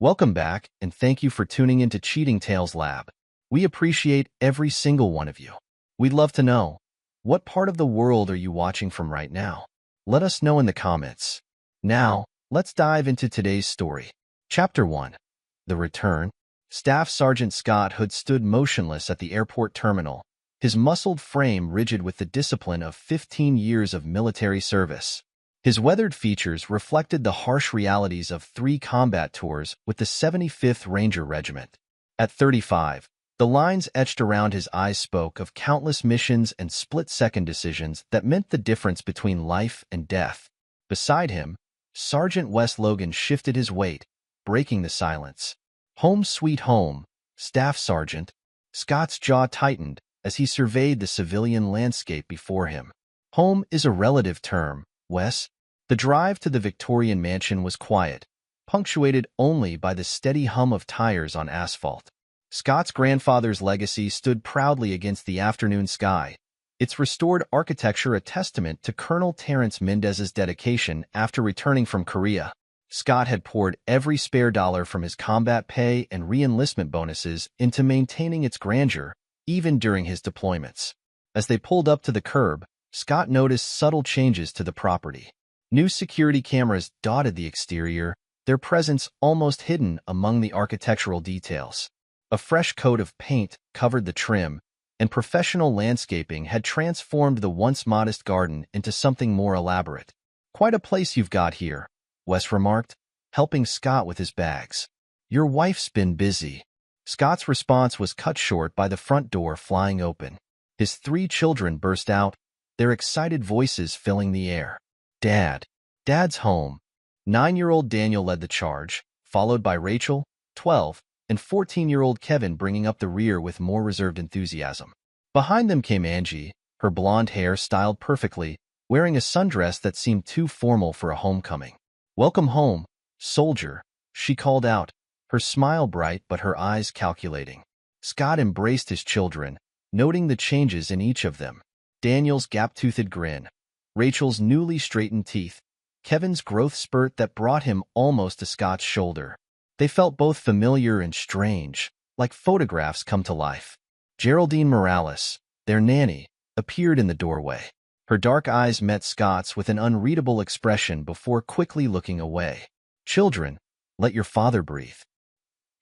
Welcome back, and thank you for tuning into Cheating Tales Lab. We appreciate every single one of you. We'd love to know, what part of the world are you watching from right now? Let us know in the comments. Now, let's dive into today's story. Chapter 1. The Return. Staff Sergeant Scott Hood stood motionless at the airport terminal, his muscled frame rigid with the discipline of 15 years of military service. His weathered features reflected the harsh realities of 3 combat tours with the 75th Ranger Regiment. At 35, the lines etched around his eyes spoke of countless missions and split-second decisions that meant the difference between life and death. Beside him, Sergeant Wes Logan shifted his weight, breaking the silence. Home sweet home, Staff Sergeant. Scott's jaw tightened as he surveyed the civilian landscape before him. Home is a relative term, Wes. The drive to the Victorian mansion was quiet, punctuated only by the steady hum of tires on asphalt. Scott's grandfather's legacy stood proudly against the afternoon sky, its restored architecture a testament to Colonel Terrence Mendez's dedication after returning from Korea. Scott had poured every spare dollar from his combat pay and re-enlistment bonuses into maintaining its grandeur, even during his deployments. As they pulled up to the curb, Scott noticed subtle changes to the property. New security cameras dotted the exterior, their presence almost hidden among the architectural details. A fresh coat of paint covered the trim, and professional landscaping had transformed the once modest garden into something more elaborate. "Quite a place you've got here," Wes remarked, helping Scott with his bags. "Your wife's been busy." Scott's response was cut short by the front door flying open. His 3 children burst out, their excited voices filling the air. Dad's home." 9-year-old Daniel led the charge, followed by Rachel, 12, and 14-year-old Kevin bringing up the rear with more reserved enthusiasm. Behind them came Angie, her blonde hair styled perfectly, wearing a sundress that seemed too formal for a homecoming. "Welcome home, soldier," she called out, her smile bright but her eyes calculating. Scott embraced his children, noting the changes in each of them. Daniel's gap-toothed grin, Rachel's newly straightened teeth, Kevin's growth spurt that brought him almost to Scott's shoulder. They felt both familiar and strange, like photographs come to life. Geraldine Morales, their nanny, appeared in the doorway. Her dark eyes met Scott's with an unreadable expression before quickly looking away. "Children, let your father breathe.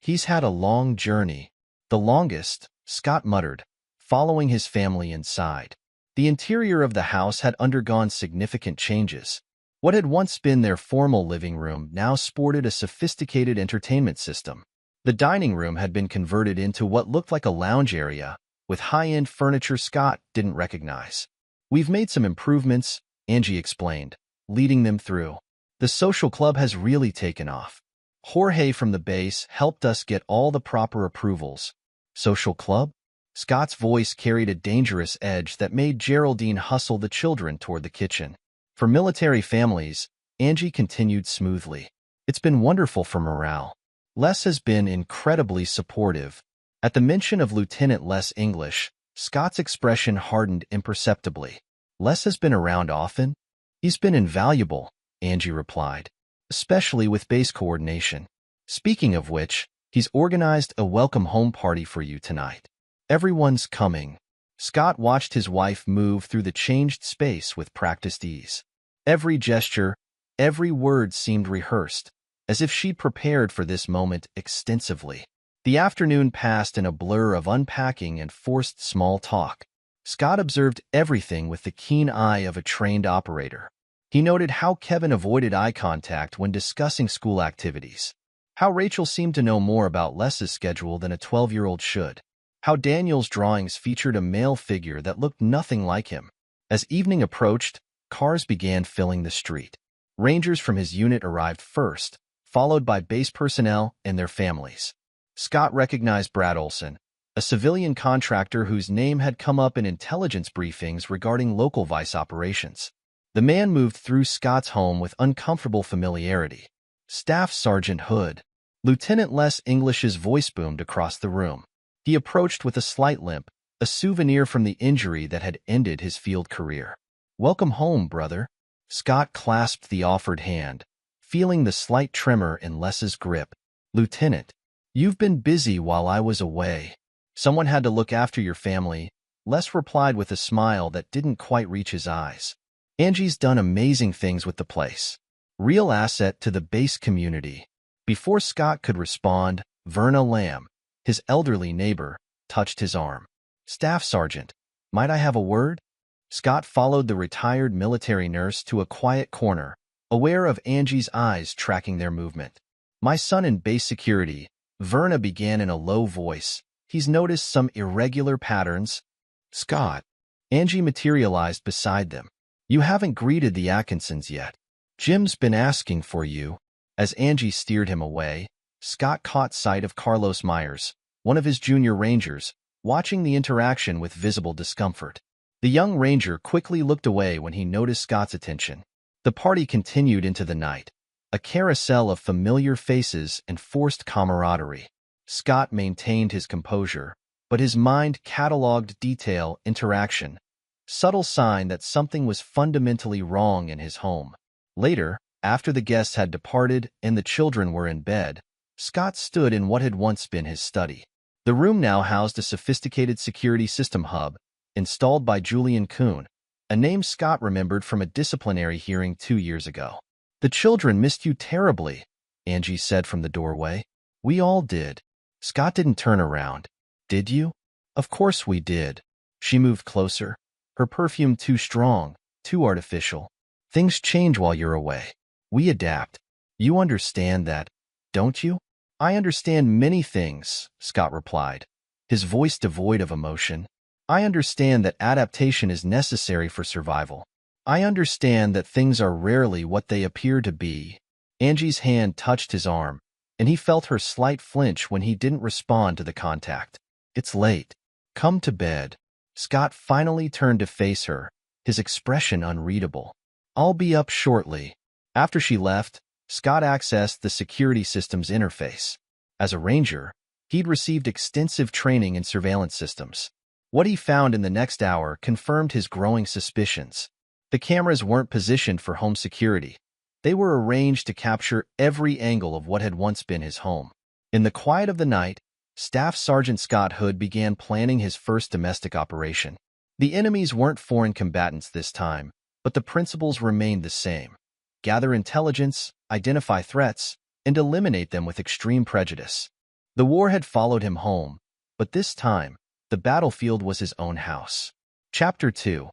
He's had a long journey." "The longest," Scott muttered, following his family inside. The interior of the house had undergone significant changes. What had once been their formal living room now sported a sophisticated entertainment system. The dining room had been converted into what looked like a lounge area, with high-end furniture Scott didn't recognize. "We've made some improvements," Angie explained, leading them through. "The social club has really taken off. Jorge from the base helped us get all the proper approvals." "Social club?" Scott's voice carried a dangerous edge that made Geraldine hustle the children toward the kitchen. "For military families," Angie continued smoothly, "it's been wonderful for morale. Les has been incredibly supportive." At the mention of Lieutenant Les English, Scott's expression hardened imperceptibly. "Les has been around often?" "He's been invaluable," Angie replied, "especially with base coordination. Speaking of which, he's organized a welcome home party for you tonight. Everyone's coming." Scott watched his wife move through the changed space with practiced ease. Every gesture, every word seemed rehearsed, as if she'd prepared for this moment extensively. The afternoon passed in a blur of unpacking and forced small talk. Scott observed everything with the keen eye of a trained operator. He noted how Kevin avoided eye contact when discussing school activities, how Rachel seemed to know more about Les's schedule than a 12-year-old should, how Daniel's drawings featured a male figure that looked nothing like him. As evening approached, cars began filling the street. Rangers from his unit arrived first, followed by base personnel and their families. Scott recognized Brad Olson, a civilian contractor whose name had come up in intelligence briefings regarding local vice operations. The man moved through Scott's home with uncomfortable familiarity. "Staff Sergeant Hood." Lieutenant Les English's voice boomed across the room. He approached with a slight limp, a souvenir from the injury that had ended his field career. "Welcome home, brother." Scott clasped the offered hand, feeling the slight tremor in Les's grip. Lieutenant, you've been busy while I was away. Someone had to look after your family. Les replied with a smile that didn't quite reach his eyes. Angie's done amazing things with the place. Real asset to the base community. Before Scott could respond, Verna Lamb, his elderly neighbor, touched his arm. Staff Sergeant, might I have a word? Scott followed the retired military nurse to a quiet corner, aware of Angie's eyes tracking their movement. My son in base security, Verna began in a low voice. He's noticed some irregular patterns. Scott. Angie materialized beside them. You haven't greeted the Atkinsons yet. Jim's been asking for you. As Angie steered him away, Scott caught sight of Carlos Myers, one of his junior rangers, watching the interaction with visible discomfort. The young ranger quickly looked away when he noticed Scott's attention. The party continued into the night, a carousel of familiar faces and forced camaraderie. Scott maintained his composure, but his mind cataloged detail, interaction, subtle sign that something was fundamentally wrong in his home. Later, after the guests had departed and the children were in bed, Scott stood in what had once been his study. The room now housed a sophisticated security system hub, installed by Julian Kuhn, a name Scott remembered from a disciplinary hearing 2 years ago. The children missed you terribly, Angie said from the doorway. We all did. Scott didn't turn around. Did you? Of course we did. She moved closer, her perfume too strong, too artificial. Things change while you're away. We adapt. You understand that, don't you? I understand many things, Scott replied, his voice devoid of emotion. I understand that adaptation is necessary for survival. I understand that things are rarely what they appear to be. Angie's hand touched his arm, and he felt her slight flinch when he didn't respond to the contact. It's late. Come to bed. Scott finally turned to face her, his expression unreadable. I'll be up shortly. After she left, Scott accessed the security system's interface. As a ranger, he'd received extensive training in surveillance systems. What he found in the next hour confirmed his growing suspicions. The cameras weren't positioned for home security. They were arranged to capture every angle of what had once been his home. In the quiet of the night, Staff Sergeant Scott Hood began planning his first domestic operation. The enemies weren't foreign combatants this time, but the principles remained the same. Gather intelligence, identify threats, and eliminate them with extreme prejudice. The war had followed him home, but this time, the battlefield was his own house. Chapter 2.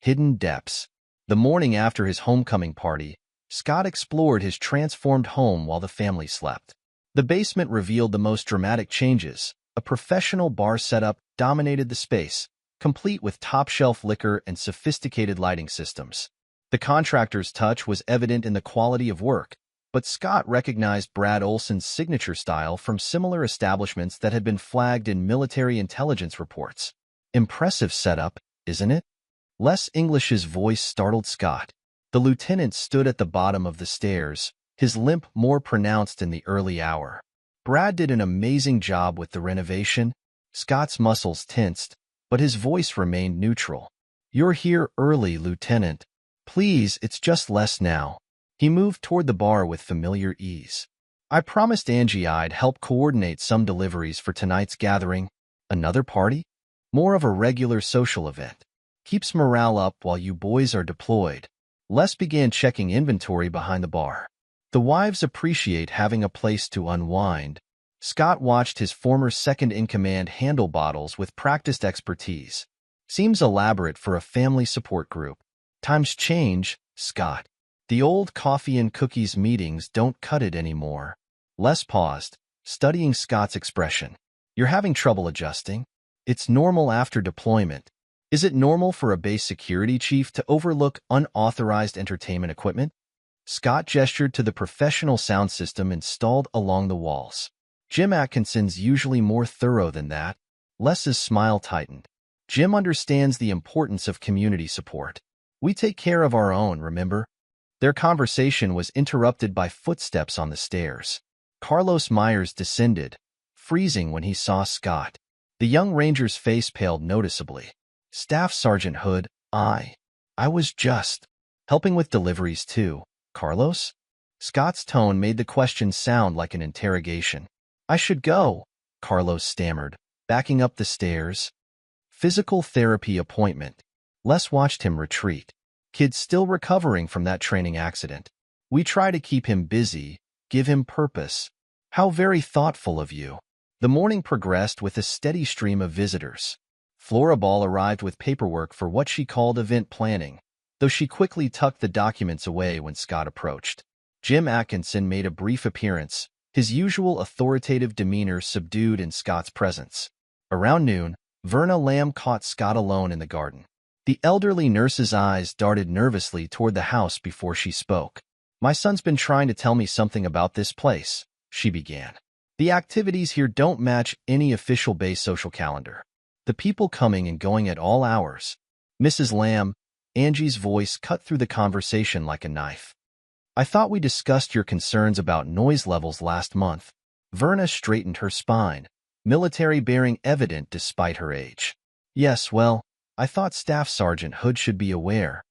Hidden Depths. The morning after his homecoming party, Scott explored his transformed home while the family slept. The basement revealed the most dramatic changes. A professional bar setup dominated the space, complete with top-shelf liquor and sophisticated lighting systems. The contractor's touch was evident in the quality of work, but Scott recognized Brad Olson's signature style from similar establishments that had been flagged in military intelligence reports. Impressive setup, isn't it? Les English's voice startled Scott. The lieutenant stood at the bottom of the stairs, his limp more pronounced in the early hour. Brad did an amazing job with the renovation. Scott's muscles tensed, but his voice remained neutral. You're here early, Lieutenant. Please, it's just Les now. He moved toward the bar with familiar ease. I promised Angie I'd help coordinate some deliveries for tonight's gathering. Another party? More of a regular social event. Keeps morale up while you boys are deployed. Les began checking inventory behind the bar. The wives appreciate having a place to unwind. Scott watched his former second-in-command handle bottles with practiced expertise. Seems elaborate for a family support group. Times change, Scott. The old coffee and cookies meetings don't cut it anymore. Les paused, studying Scott's expression. You're having trouble adjusting? It's normal after deployment. Is it normal for a base security chief to overlook unauthorized entertainment equipment? Scott gestured to the professional sound system installed along the walls. Jim Atkinson's usually more thorough than that. Les's smile tightened. Jim understands the importance of community support. We take care of our own, remember? Their conversation was interrupted by footsteps on the stairs. Carlos Myers descended, freezing when he saw Scott. The young ranger's face paled noticeably. Staff Sergeant Hood, I was just helping with deliveries too, Carlos? Scott's tone made the question sound like an interrogation. I should go, Carlos stammered, backing up the stairs. Physical therapy appointment. Les watched him retreat. Kid's still recovering from that training accident. We try to keep him busy, give him purpose. How very thoughtful of you. The morning progressed with a steady stream of visitors. Flora Ball arrived with paperwork for what she called event planning, though she quickly tucked the documents away when Scott approached. Jim Atkinson made a brief appearance, his usual authoritative demeanor subdued in Scott's presence. Around noon, Verna Lamb caught Scott alone in the garden. The elderly nurse's eyes darted nervously toward the house before she spoke. My son's been trying to tell me something about this place, she began. The activities here don't match any official base social calendar. The people coming and going at all hours. Mrs. Lamb, Angie's voice cut through the conversation like a knife. I thought we discussed your concerns about noise levels last month. Verna straightened her spine, military bearing evident despite her age. Yes, well, I thought Staff Sergeant Hood should be aware.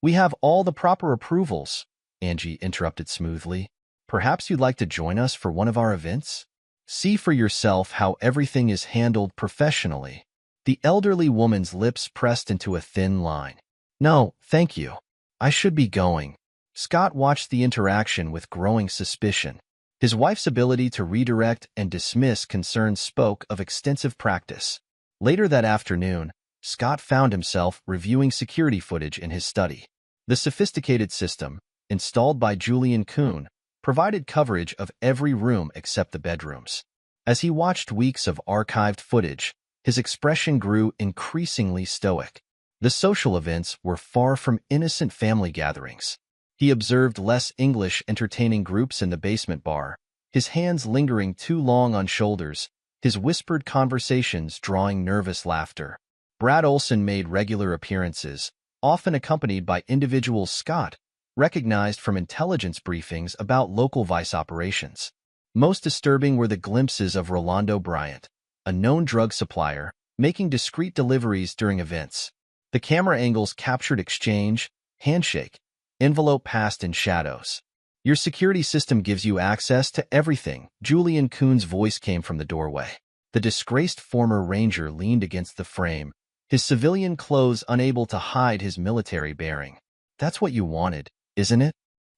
We have all the proper approvals, Angie interrupted smoothly. Perhaps you'd like to join us for one of our events? See for yourself how everything is handled professionally. The elderly woman's lips pressed into a thin line. No, thank you. I should be going. Scott watched the interaction with growing suspicion. His wife's ability to redirect and dismiss concerns spoke of extensive practice. Later that afternoon, Scott found himself reviewing security footage in his study. The sophisticated system, installed by Julian Kuhn, provided coverage of every room except the bedrooms. As he watched weeks of archived footage, his expression grew increasingly stoic. The social events were far from innocent family gatherings. He observed less English entertaining groups in the basement bar, his hands lingering too long on shoulders, his whispered conversations drawing nervous laughter. Brad Olson made regular appearances, often accompanied by individuals Scott recognized from intelligence briefings about local vice operations. Most disturbing were the glimpses of Rolando Bryant, a known drug supplier, making discreet deliveries during events. The camera angles captured exchange, handshake, envelope passed in shadows. Your security system gives you access to everything. Julian Kuhn's voice came from the doorway. The disgraced former ranger leaned against the frame, his civilian clothes unable to hide his military bearing. That's what you wanted, isn't it?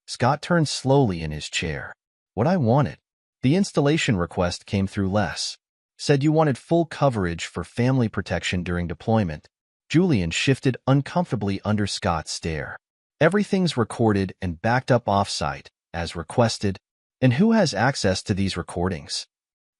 Scott turned slowly in his chair. What I wanted? The installation request came through Les. Said you wanted full coverage for family protection during deployment. Julian shifted uncomfortably under Scott's stare. Everything's recorded and backed up off-site, as requested. And who has access to these recordings?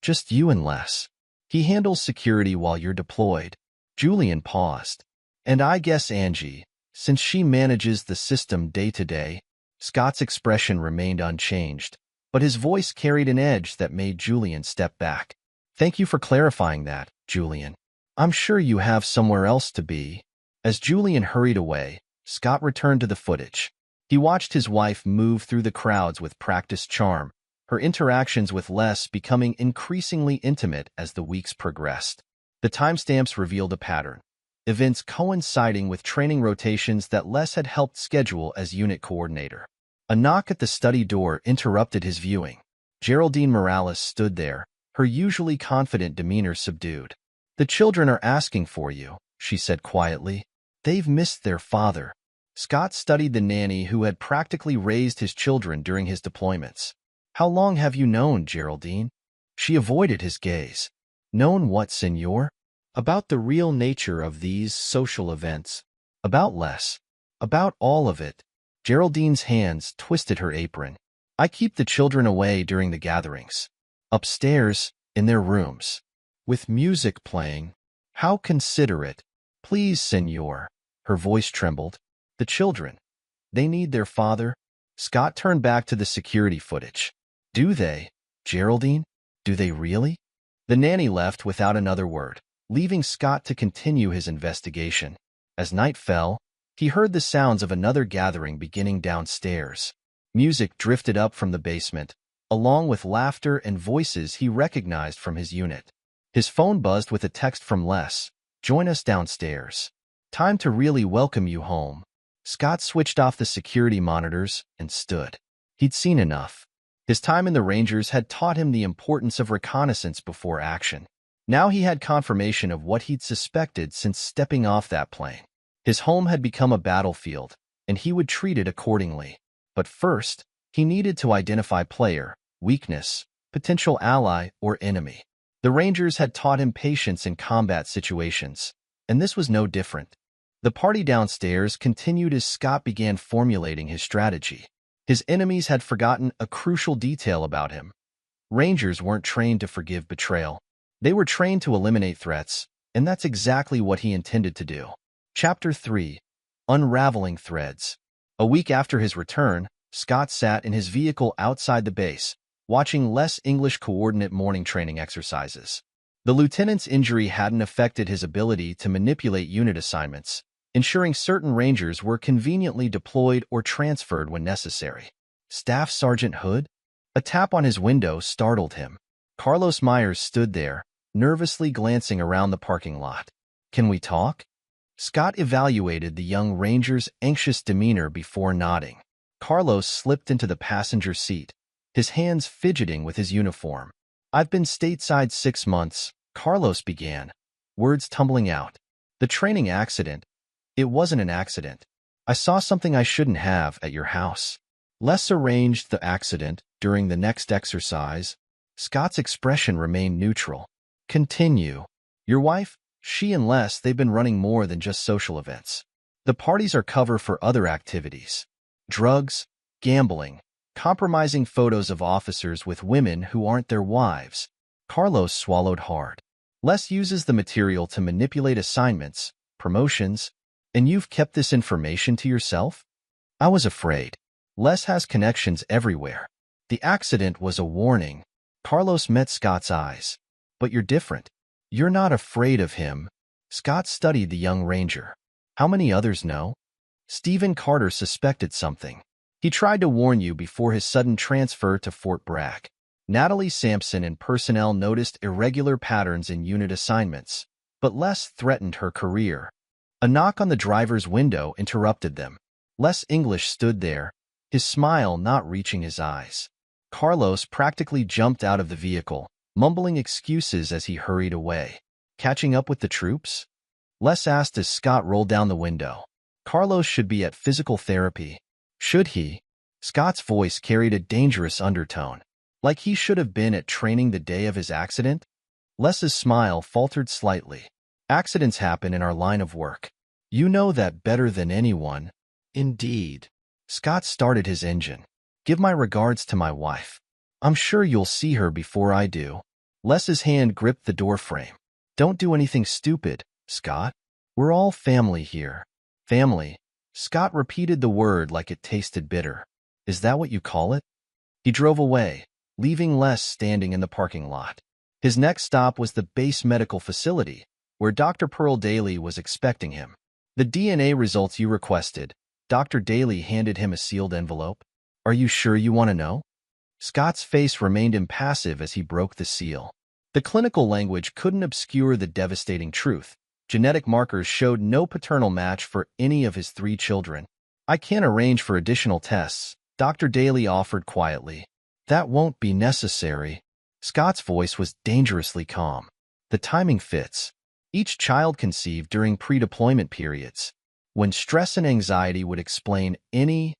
Just you and Les. He handles security while you're deployed. Julian paused. And I guess Angie, since she manages the system day to day. Scott's expression remained unchanged, but his voice carried an edge that made Julian step back. Thank you for clarifying that, Julian. I'm sure you have somewhere else to be. As Julian hurried away, Scott returned to the footage. He watched his wife move through the crowds with practiced charm, her interactions with Les becoming increasingly intimate as the weeks progressed. The timestamps revealed a pattern, events coinciding with training rotations that Les had helped schedule as unit coordinator. A knock at the study door interrupted his viewing. Geraldine Morales stood there, her usually confident demeanor subdued. The children are asking for you, she said quietly. They've missed their father. Scott studied the nanny who had practically raised his children during his deployments. How long have you known, Geraldine? She avoided his gaze. Known what, senor? About the real nature of these social events. About Les. About all of it. Geraldine's hands twisted her apron. I keep the children away during the gatherings. Upstairs, in their rooms. With music playing. How considerate. Please, senor. Her voice trembled. The children. They need their father. Scott turned back to the security footage. Do they, Geraldine? Do they really? The nanny left without another word, leaving Scott to continue his investigation. As night fell, he heard the sounds of another gathering beginning downstairs. Music drifted up from the basement, along with laughter and voices he recognized from his unit. His phone buzzed with a text from Les. Join us downstairs. Time to really welcome you home. Scott switched off the security monitors and stood. He'd seen enough. His time in the Rangers had taught him the importance of reconnaissance before action. Now he had confirmation of what he'd suspected since stepping off that plane. His home had become a battlefield, and he would treat it accordingly. But first, he needed to identify player, weakness, potential ally, or enemy. The Rangers had taught him patience in combat situations, and this was no different. The party downstairs continued as Scott began formulating his strategy. His enemies had forgotten a crucial detail about him. Rangers weren't trained to forgive betrayal. They were trained to eliminate threats, and that's exactly what he intended to do. Chapter 3. Unraveling Threads. A week after his return, Scott sat in his vehicle outside the base, watching less English coordinate morning training exercises. The lieutenant's injury hadn't affected his ability to manipulate unit assignments, ensuring certain Rangers were conveniently deployed or transferred when necessary. Staff Sergeant Hood? A tap on his window startled him. Carlos Myers stood there, nervously glancing around the parking lot. "Can we talk?" Scott evaluated the young Ranger's anxious demeanor before nodding. Carlos slipped into the passenger seat, his hands fidgeting with his uniform. "I've been stateside 6 months," Carlos began, words tumbling out. "The training accident. It wasn't an accident. I saw something I shouldn't have at your house." Les arranged the accident during the next exercise. Scott's expression remained neutral. "Continue. Your wife, she and Les, they've been running more than just social events. The parties are cover for other activities. Drugs, gambling, compromising photos of officers with women who aren't their wives." Carlos swallowed hard. "Les uses the material to manipulate assignments, promotions, and you've kept this information to yourself?" "I was afraid. Les has connections everywhere." The accident was a warning. Carlos met Scott's eyes. "But you're different. You're not afraid of him." Scott studied the young Ranger. "How many others know?" Stephen Carter suspected something. He tried to warn you before his sudden transfer to Fort Bragg. Natalie Sampson and personnel noticed irregular patterns in unit assignments, but Les threatened her career. A knock on the driver's window interrupted them. Les English stood there, his smile not reaching his eyes. Carlos practically jumped out of the vehicle, mumbling excuses as he hurried away. "Catching up with the troops?" Les asked as Scott rolled down the window. "Carlos should be at physical therapy." "Should he?" Scott's voice carried a dangerous undertone. "Like he should have been at training the day of his accident?" Les's smile faltered slightly. "Accidents happen in our line of work. You know that better than anyone." "Indeed." Scott started his engine. "Give my regards to my wife. I'm sure you'll see her before I do." Les's hand gripped the doorframe. "Don't do anything stupid, Scott. We're all family here." "Family." Scott repeated the word like it tasted bitter. "Is that what you call it?" He drove away, leaving Les standing in the parking lot. His next stop was the base medical facility, where Dr. Pearl Daly was expecting him. "The DNA results you requested." Dr. Daly handed him a sealed envelope. "Are you sure you want to know?" Scott's face remained impassive as he broke the seal. The clinical language couldn't obscure the devastating truth. Genetic markers showed no paternal match for any of his 3 children. "I can't arrange for additional tests," Dr. Daly offered quietly. "That won't be necessary." Scott's voice was dangerously calm. "The timing fits. Each child conceived during pre-deployment periods, when stress and anxiety would explain any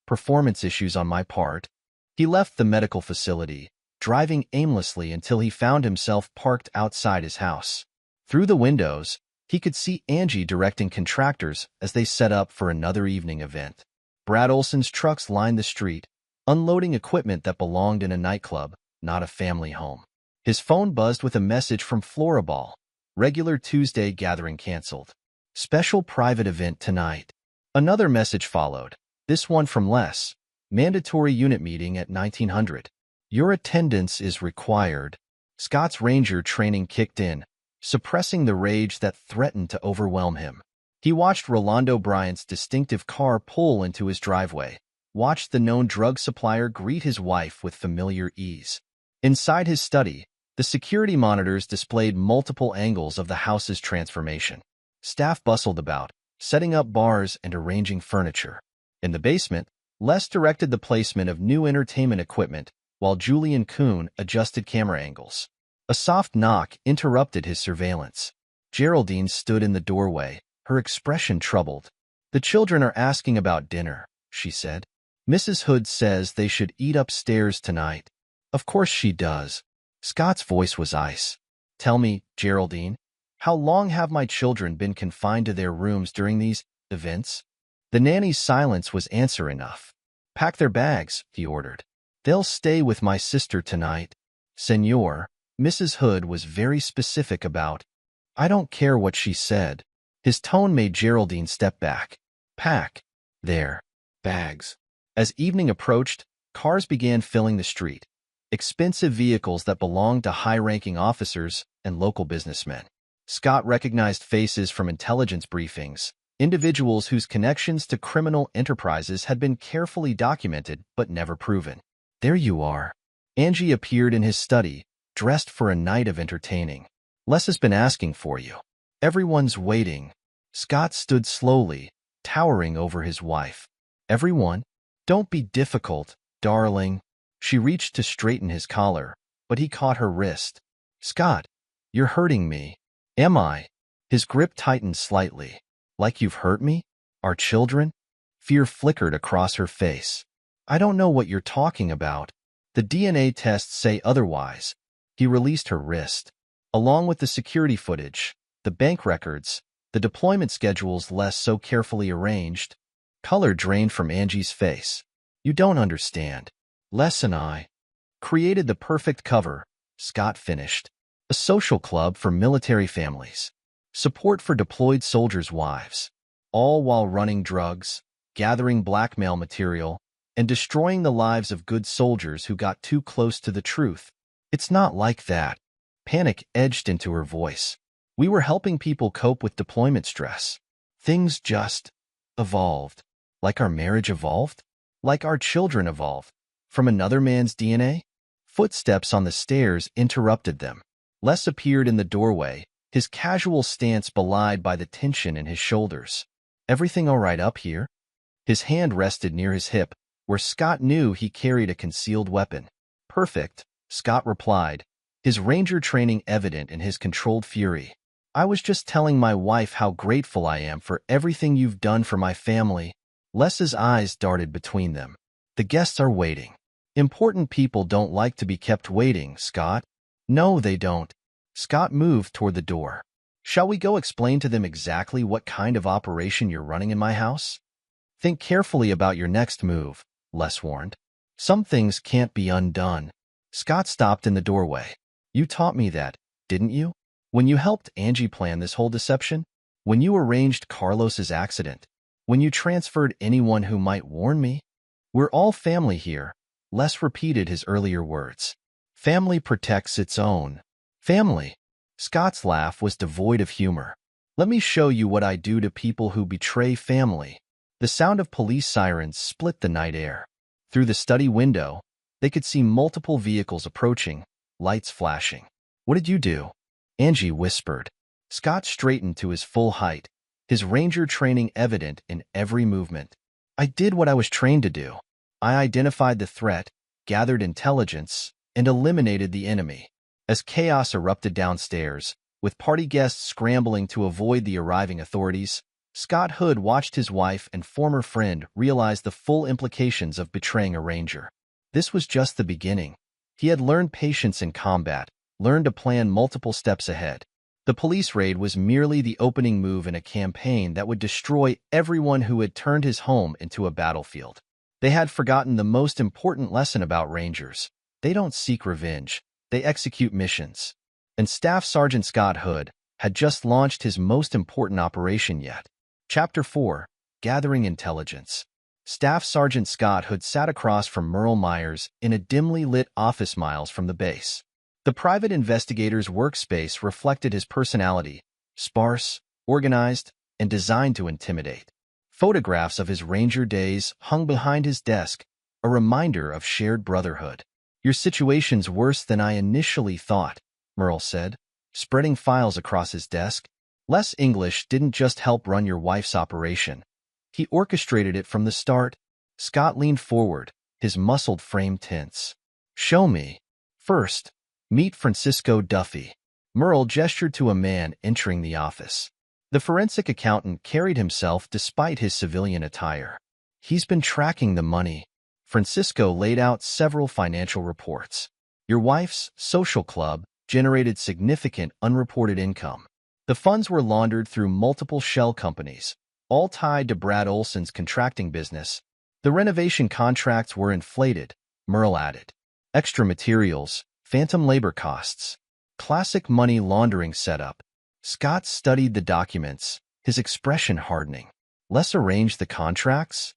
performance issues on my part." He left the medical facility, driving aimlessly until he found himself parked outside his house. Through the windows, he could see Angie directing contractors as they set up for another evening event. Brad Olson's trucks lined the street, unloading equipment that belonged in a nightclub, not a family home. His phone buzzed with a message from Floriball. "Regular Tuesday gathering canceled. Special private event tonight." Another message followed, this one from Les. "Mandatory unit meeting at 1900. Your attendance is required." Scott's Ranger training kicked in, suppressing the rage that threatened to overwhelm him. He watched Rolando Bryant's distinctive car pull into his driveway, watched the known drug supplier greet his wife with familiar ease. Inside his study, the security monitors displayed multiple angles of the house's transformation. Staff bustled about, setting up bars and arranging furniture. In the basement, Les directed the placement of new entertainment equipment, while Julian Kuhn adjusted camera angles. A soft knock interrupted his surveillance. Geraldine stood in the doorway, her expression troubled. "The children are asking about dinner," she said. "Mrs. Hood says they should eat upstairs tonight." "Of course she does." Scott's voice was ice. "Tell me, Geraldine, how long have my children been confined to their rooms during these events?" The nanny's silence was answer enough. "Pack their bags," he ordered. "They'll stay with my sister tonight." "Senor," Mrs. Hood was very specific about. "I don't care what she said." His tone made Geraldine step back. "Pack their bags." As evening approached, cars began filling the street. Expensive vehicles that belonged to high-ranking officers and local businessmen. Scott recognized faces from intelligence briefings, individuals whose connections to criminal enterprises had been carefully documented but never proven. "There you are." Angie appeared in his study, dressed for a night of entertaining. "Les has been asking for you." "Everyone's waiting." Scott stood slowly, towering over his wife. "Everyone? Don't be difficult, darling." She reached to straighten his collar, but he caught her wrist. "Scott, you're hurting me." "Am I?" His grip tightened slightly. "Like you've hurt me? Our children?" Fear flickered across her face. "I don't know what you're talking about. The DNA tests say otherwise." He released her wrist. "Along with the security footage, the bank records, the deployment schedules Les so carefully arranged." Color drained from Angie's face. "You don't understand. Les and I created the perfect cover," Scott finished. "A social club for military families. Support for deployed soldiers' wives. All while running drugs, gathering blackmail material, and destroying the lives of good soldiers who got too close to the truth." "It's not like that." Panic edged into her voice. "We were helping people cope with deployment stress. Things just evolved. Like our marriage evolved? Like our children evolved. From another man's DNA?" Footsteps on the stairs interrupted them. Les appeared in the doorway, his casual stance belied by the tension in his shoulders. "Everything all right up here?" His hand rested near his hip, where Scott knew he carried a concealed weapon. "Perfect," Scott replied, his ranger training evident in his controlled fury. "I was just telling my wife how grateful I am for everything you've done for my family." Les's eyes darted between them. "The guests are waiting." "Important people don't like to be kept waiting, Scott." "No, they don't." Scott moved toward the door. "Shall we go explain to them exactly what kind of operation you're running in my house?" "Think carefully about your next move," Les warned. "Some things can't be undone." Scott stopped in the doorway. "You taught me that, didn't you? When you helped Angie plan this whole deception? When you arranged Carlos's accident? When you transferred anyone who might warn me? We're all family here." Les repeated his earlier words. "Family protects its own." "Family?" Scott's laugh was devoid of humor. "Let me show you what I do to people who betray family." The sound of police sirens split the night air. Through the study window, they could see multiple vehicles approaching, lights flashing. "What did you do?" Angie whispered. Scott straightened to his full height, his ranger training evident in every movement. "I did what I was trained to do. I identified the threat, gathered intelligence, and eliminated the enemy." As chaos erupted downstairs, with party guests scrambling to avoid the arriving authorities, Scott Hood watched his wife and former friend realize the full implications of betraying a ranger. This was just the beginning. He had learned patience in combat, learned to plan multiple steps ahead. The police raid was merely the opening move in a campaign that would destroy everyone who had turned his home into a battlefield. They had forgotten the most important lesson about rangers. They don't seek revenge. They execute missions. And Staff Sergeant Scott Hood had just launched his most important operation yet. Chapter 4. Gathering Intelligence. Staff Sergeant Scott Hood sat across from Merle Myers in a dimly lit office miles from the base. The private investigator's workspace reflected his personality, sparse, organized, and designed to intimidate. Photographs of his ranger days hung behind his desk, a reminder of shared brotherhood. "Your situation's worse than I initially thought," Merle said, spreading files across his desk. "Les English didn't just help run your wife's operation. He orchestrated it from the start." Scott leaned forward, his muscled frame tense. Show me. First, meet Francisco Duffy. Merle gestured to a man entering the office. The forensic accountant carried himself despite his civilian attire. He's been tracking the money. Francisco laid out several financial reports. Your wife's social club generated significant unreported income. The funds were laundered through multiple shell companies, all tied to Brad Olson's contracting business. The renovation contracts were inflated, Merle added. Extra materials, phantom labor costs. Classic money laundering setup. Scott studied the documents, his expression hardening. Les arranged the contracts?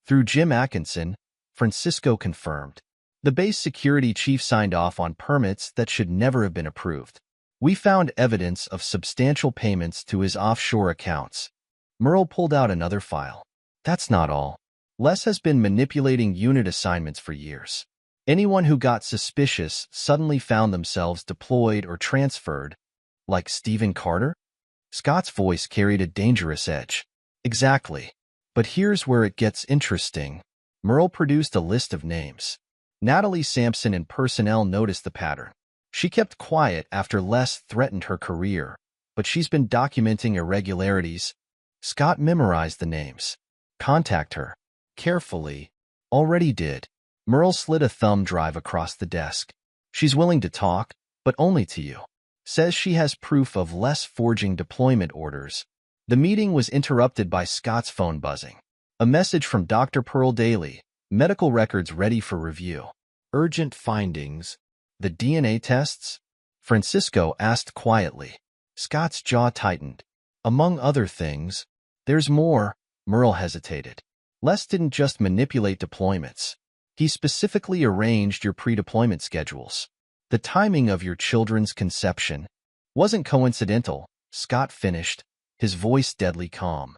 Through Jim Atkinson, Francisco confirmed. The base security chief signed off on permits that should never have been approved. We found evidence of substantial payments to his offshore accounts. Merle pulled out another file. That's not all. Les has been manipulating unit assignments for years. Anyone who got suspicious suddenly found themselves deployed or transferred. Like Stephen Carter? Scott's voice carried a dangerous edge. Exactly. But here's where it gets interesting. Merle produced a list of names. Natalie Sampson in personnel noticed the pattern. She kept quiet after Les threatened her career, but she's been documenting irregularities. Scott memorized the names. Contact her. Carefully. Already did. Merle slid a thumb drive across the desk. She's willing to talk, but only to you. Says she has proof of Les forging deployment orders. The meeting was interrupted by Scott's phone buzzing. A message from Dr. Pearl Daly. Medical records ready for review. Urgent findings. The DNA tests? Francisco asked quietly. Scott's jaw tightened. Among other things. There's more. Merle hesitated. Les didn't just manipulate deployments. He specifically arranged your pre-deployment schedules. The timing of your children's conception wasn't coincidental, Scott finished, his voice deadly calm.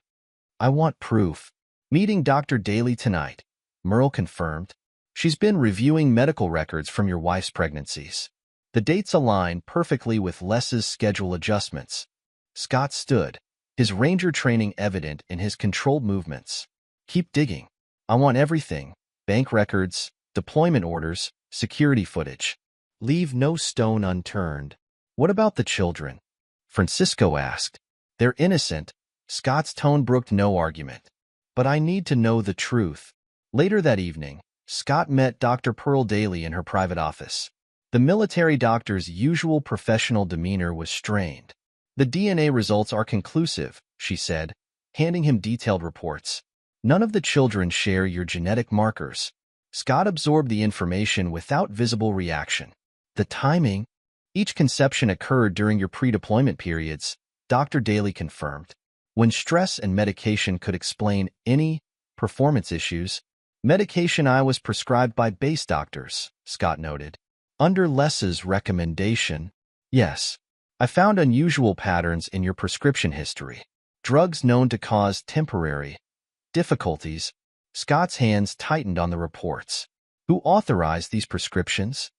I want proof. Meeting Dr. Daly tonight, Merle confirmed. She's been reviewing medical records from your wife's pregnancies. The dates align perfectly with Les's schedule adjustments. Scott stood, his ranger training evident in his controlled movements. Keep digging. I want everything. Bank records, deployment orders, security footage. Leave no stone unturned. What about the children? Francisco asked. They're innocent. Scott's tone brooked no argument. But I need to know the truth. Later that evening, Scott met Dr. Pearl Daly in her private office. The military doctor's usual professional demeanor was strained. The DNA results are conclusive, she said, handing him detailed reports. None of the children share your genetic markers. Scott absorbed the information without visible reaction. The timing? Each conception occurred during your pre-deployment periods, Dr. Daly confirmed. When stress and medication could explain any performance issues, medication I was prescribed by base doctors, Scott noted. Under Les's recommendation, yes. I found unusual patterns in your prescription history. Drugs known to cause temporary difficulties. Scott's hands tightened on the reports. Who authorized these prescriptions?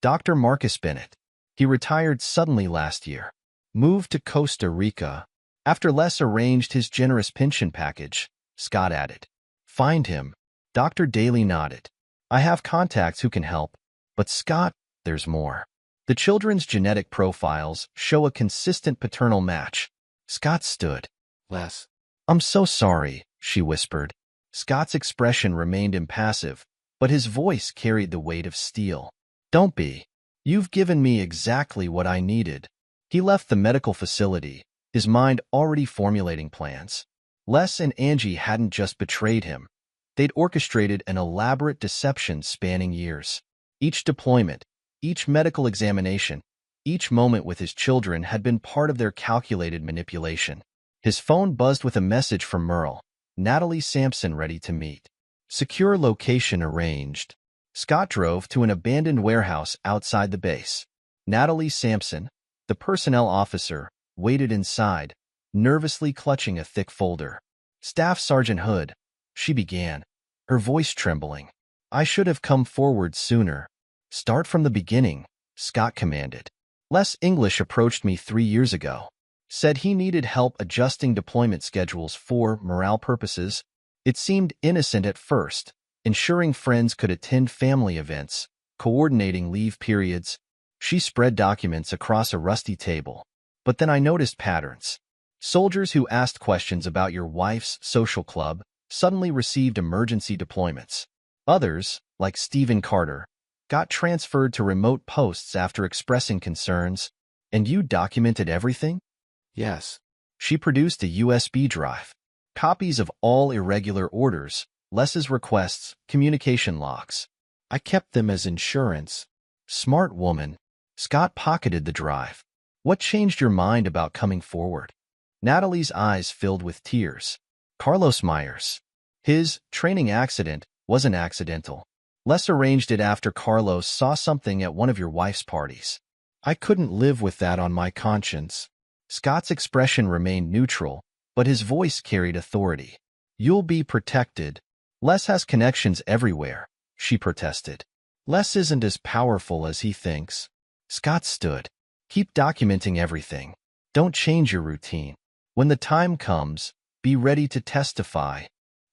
Dr. Marcus Bennett. He retired suddenly last year. Moved to Costa Rica. After Les arranged his generous pension package, Scott added. Find him. Dr. Daly nodded. I have contacts who can help. But Scott, there's more. The children's genetic profiles show a consistent paternal match. Scott stood. Les. I'm so sorry, she whispered. Scott's expression remained impassive, but his voice carried the weight of steel. Don't be. You've given me exactly what I needed. He left the medical facility, his mind already formulating plans. Les and Angie hadn't just betrayed him. They'd orchestrated an elaborate deception spanning years. Each deployment, each medical examination, each moment with his children had been part of their calculated manipulation. His phone buzzed with a message from Merle. Natalie Sampson ready to meet. Secure location arranged. Scott drove to an abandoned warehouse outside the base. Natalie Sampson, the personnel officer, waited inside, nervously clutching a thick folder. Staff Sergeant Hood, she began, her voice trembling. I should have come forward sooner. Start from the beginning, Scott commanded. Les English approached me 3 years ago. Said he needed help adjusting deployment schedules for morale purposes. It seemed innocent at first, ensuring friends could attend family events, coordinating leave periods. She spread documents across a rusty table. But then I noticed patterns. Soldiers who asked questions about your wife's social club suddenly received emergency deployments. Others, like Stephen Carter, got transferred to remote posts after expressing concerns. And you documented everything? Yes. She produced a USB drive. Copies of all irregular orders, Les's requests, communication logs. I kept them as insurance. Smart woman. Scott pocketed the drive. What changed your mind about coming forward? Natalie's eyes filled with tears. Carlos Myers. His training accident wasn't accidental. Les arranged it after Carlos saw something at one of your wife's parties. I couldn't live with that on my conscience. Scott's expression remained neutral, but his voice carried authority. You'll be protected. Les has connections everywhere, she protested. Les isn't as powerful as he thinks. Scott stood. Keep documenting everything. Don't change your routine. When the time comes, be ready to testify.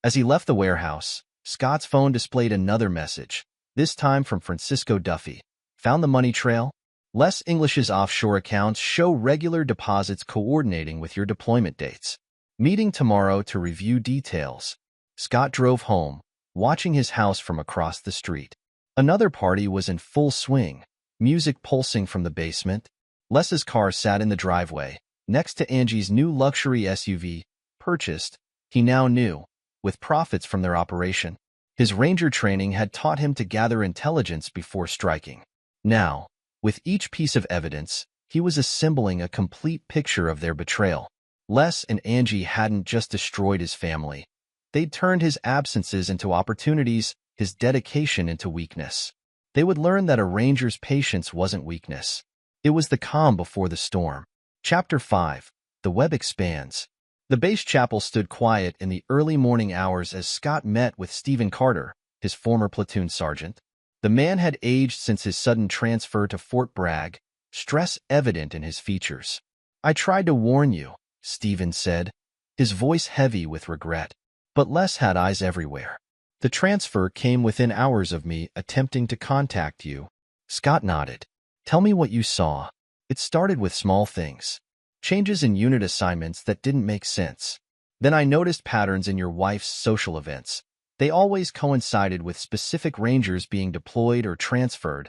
As he left the warehouse, Scott's phone displayed another message, this time from Francisco Duffy. Found the money trail? Les English's offshore accounts show regular deposits coordinating with your deployment dates. Meeting tomorrow to review details. Scott drove home, watching his house from across the street. Another party was in full swing, music pulsing from the basement. Les's car sat in the driveway, next to Angie's new luxury SUV, purchased, he now knew, with profits from their operation. His ranger training had taught him to gather intelligence before striking. Now, with each piece of evidence, he was assembling a complete picture of their betrayal. Les and Angie hadn't just destroyed his family. They'd turned his absences into opportunities, his dedication into weakness. They would learn that a ranger's patience wasn't weakness. It was the calm before the storm. Chapter 5. The web expands. The base chapel stood quiet in the early morning hours as Scott met with Stephen Carter, his former platoon sergeant. The man had aged since his sudden transfer to Fort Bragg, stress evident in his features. I tried to warn you, Stephen said, his voice heavy with regret. But Les had eyes everywhere. The transfer came within hours of me attempting to contact you. Scott nodded. Tell me what you saw. It started with small things. Changes in unit assignments that didn't make sense. Then I noticed patterns in your wife's social events. They always coincided with specific rangers being deployed or transferred.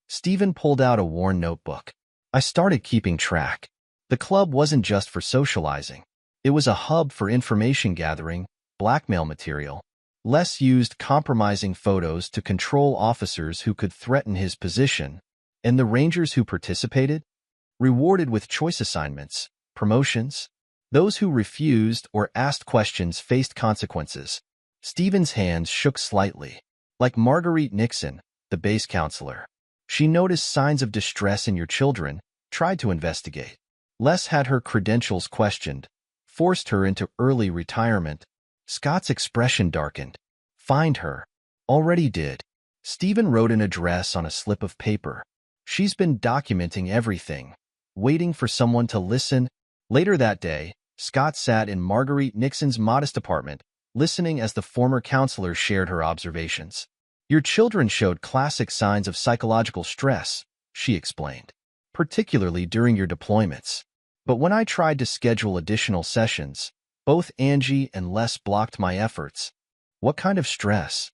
Stephen pulled out a worn notebook. I started keeping track. The club wasn't just for socializing. It was a hub for information gathering, blackmail material. Les used compromising photos to control officers who could threaten his position, and the rangers who participated? Rewarded with choice assignments, promotions. Those who refused or asked questions faced consequences. Stephen's hands shook slightly, like Marguerite Nixon, the base counselor. She noticed signs of distress in your children, tried to investigate. Les had her credentials questioned, forced her into early retirement. Scott's expression darkened. Find her. Already did. Stephen wrote an address on a slip of paper. She's been documenting everything, waiting for someone to listen. Later that day, Scott sat in Marguerite Nixon's modest apartment, listening as the former counselor shared her observations. Your children showed classic signs of psychological stress, she explained, particularly during your deployments. But when I tried to schedule additional sessions, both Angie and Les blocked my efforts. What kind of stress?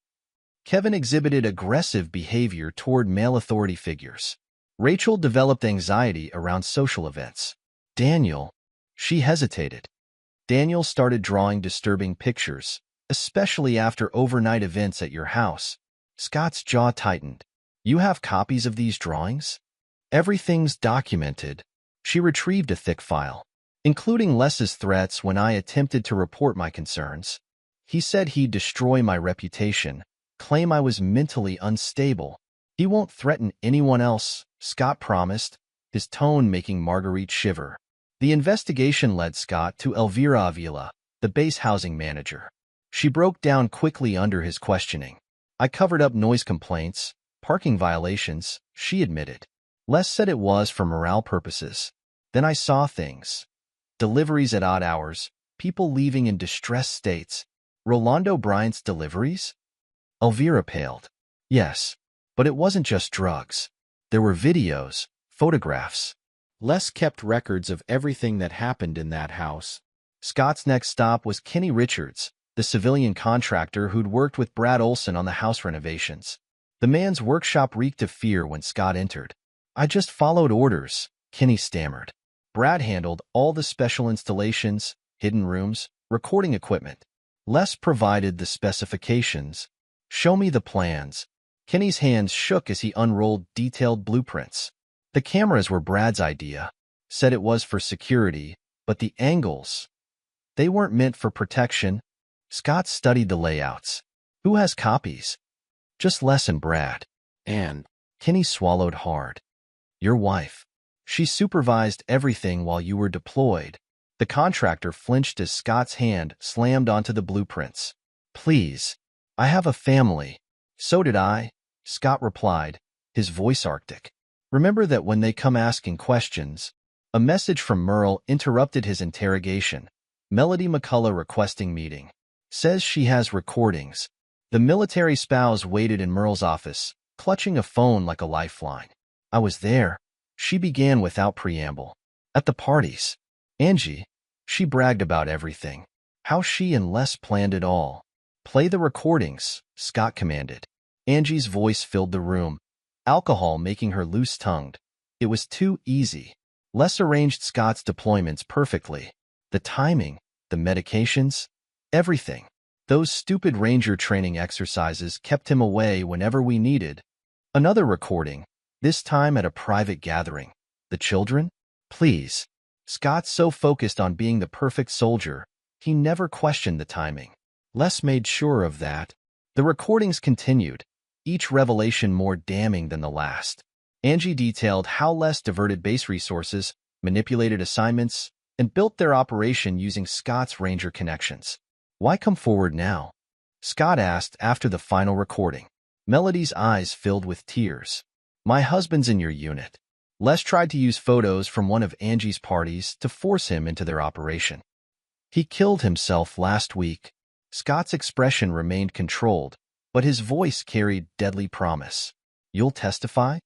Kevin exhibited aggressive behavior toward male authority figures. Rachel developed anxiety around social events. Daniel, she hesitated. Daniel started drawing disturbing pictures, especially after overnight events at your house. Scott's jaw tightened. You have copies of these drawings? Everything's documented. She retrieved a thick file, including Les's threats when I attempted to report my concerns. He said he'd destroy my reputation, claim I was mentally unstable. He won't threaten anyone else, Scott promised, his tone making Marguerite shiver. The investigation led Scott to Elvira Avila, the base housing manager. She broke down quickly under his questioning. I covered up noise complaints, parking violations, she admitted. Les said it was for morale purposes. Then I saw things. Deliveries at odd hours, people leaving in distressed states. Rolando Bryant's deliveries? Elvira paled. Yes, but it wasn't just drugs. There were videos, photographs. Les kept records of everything that happened in that house. Scott's next stop was Kenny Richards, the civilian contractor who'd worked with Brad Olson on the house renovations. The man's workshop reeked of fear when Scott entered. I just followed orders, Kenny stammered. Brad handled all the special installations, hidden rooms, recording equipment. Les provided the specifications. Show me the plans. Kenny's hands shook as he unrolled detailed blueprints. The cameras were Brad's idea. Said it was for security, but the angles, they weren't meant for protection. Scott studied the layouts. Who has copies? Just Les and Brad. And Kenny swallowed hard. Your wife. She supervised everything while you were deployed. The contractor flinched as Scott's hand slammed onto the blueprints. Please. I have a family. So did I, Scott replied, his voice arctic. Remember that when they come asking questions. A message from Merle interrupted his interrogation. Melody McCullough requesting meeting. Says she has recordings. The military spouse waited in Merle's office, clutching a phone like a lifeline. I was there. She began without preamble. At the parties. Angie. She bragged about everything. How she and Les planned it all. Play the recordings, Scott commanded. Angie's voice filled the room, alcohol making her loose-tongued. It was too easy. Les arranged Scott's deployments perfectly. The timing, the medications, everything. Those stupid ranger training exercises kept him away whenever we needed. Another recording, this time at a private gathering. The children? Please. Scott's so focused on being the perfect soldier, he never questioned the timing. Les made sure of that. The recordings continued, each revelation more damning than the last. Angie detailed how Les diverted base resources, manipulated assignments, and built their operation using Scott's ranger connections. Why come forward now? Scott asked after the final recording. Melody's eyes filled with tears. My husband's in your unit. Les tried to use photos from one of Angie's parties to force him into their operation. He killed himself last week. Scott's expression remained controlled, but his voice carried deadly promise. You'll testify?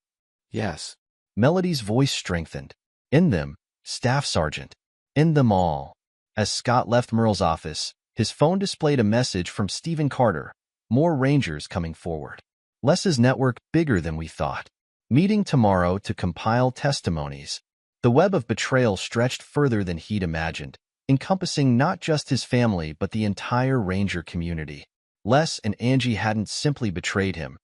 yes, Melody's voice strengthened. In them, Staff Sergeant. In them all. As Scott left Merle's office, his phone displayed a message from Stephen Carter. More Rangers coming forward. Les's network bigger than we thought. Meeting tomorrow to compile testimonies. The web of betrayal stretched further than he'd imagined, encompassing not just his family but the entire Ranger community. Les and Angie hadn't simply betrayed him.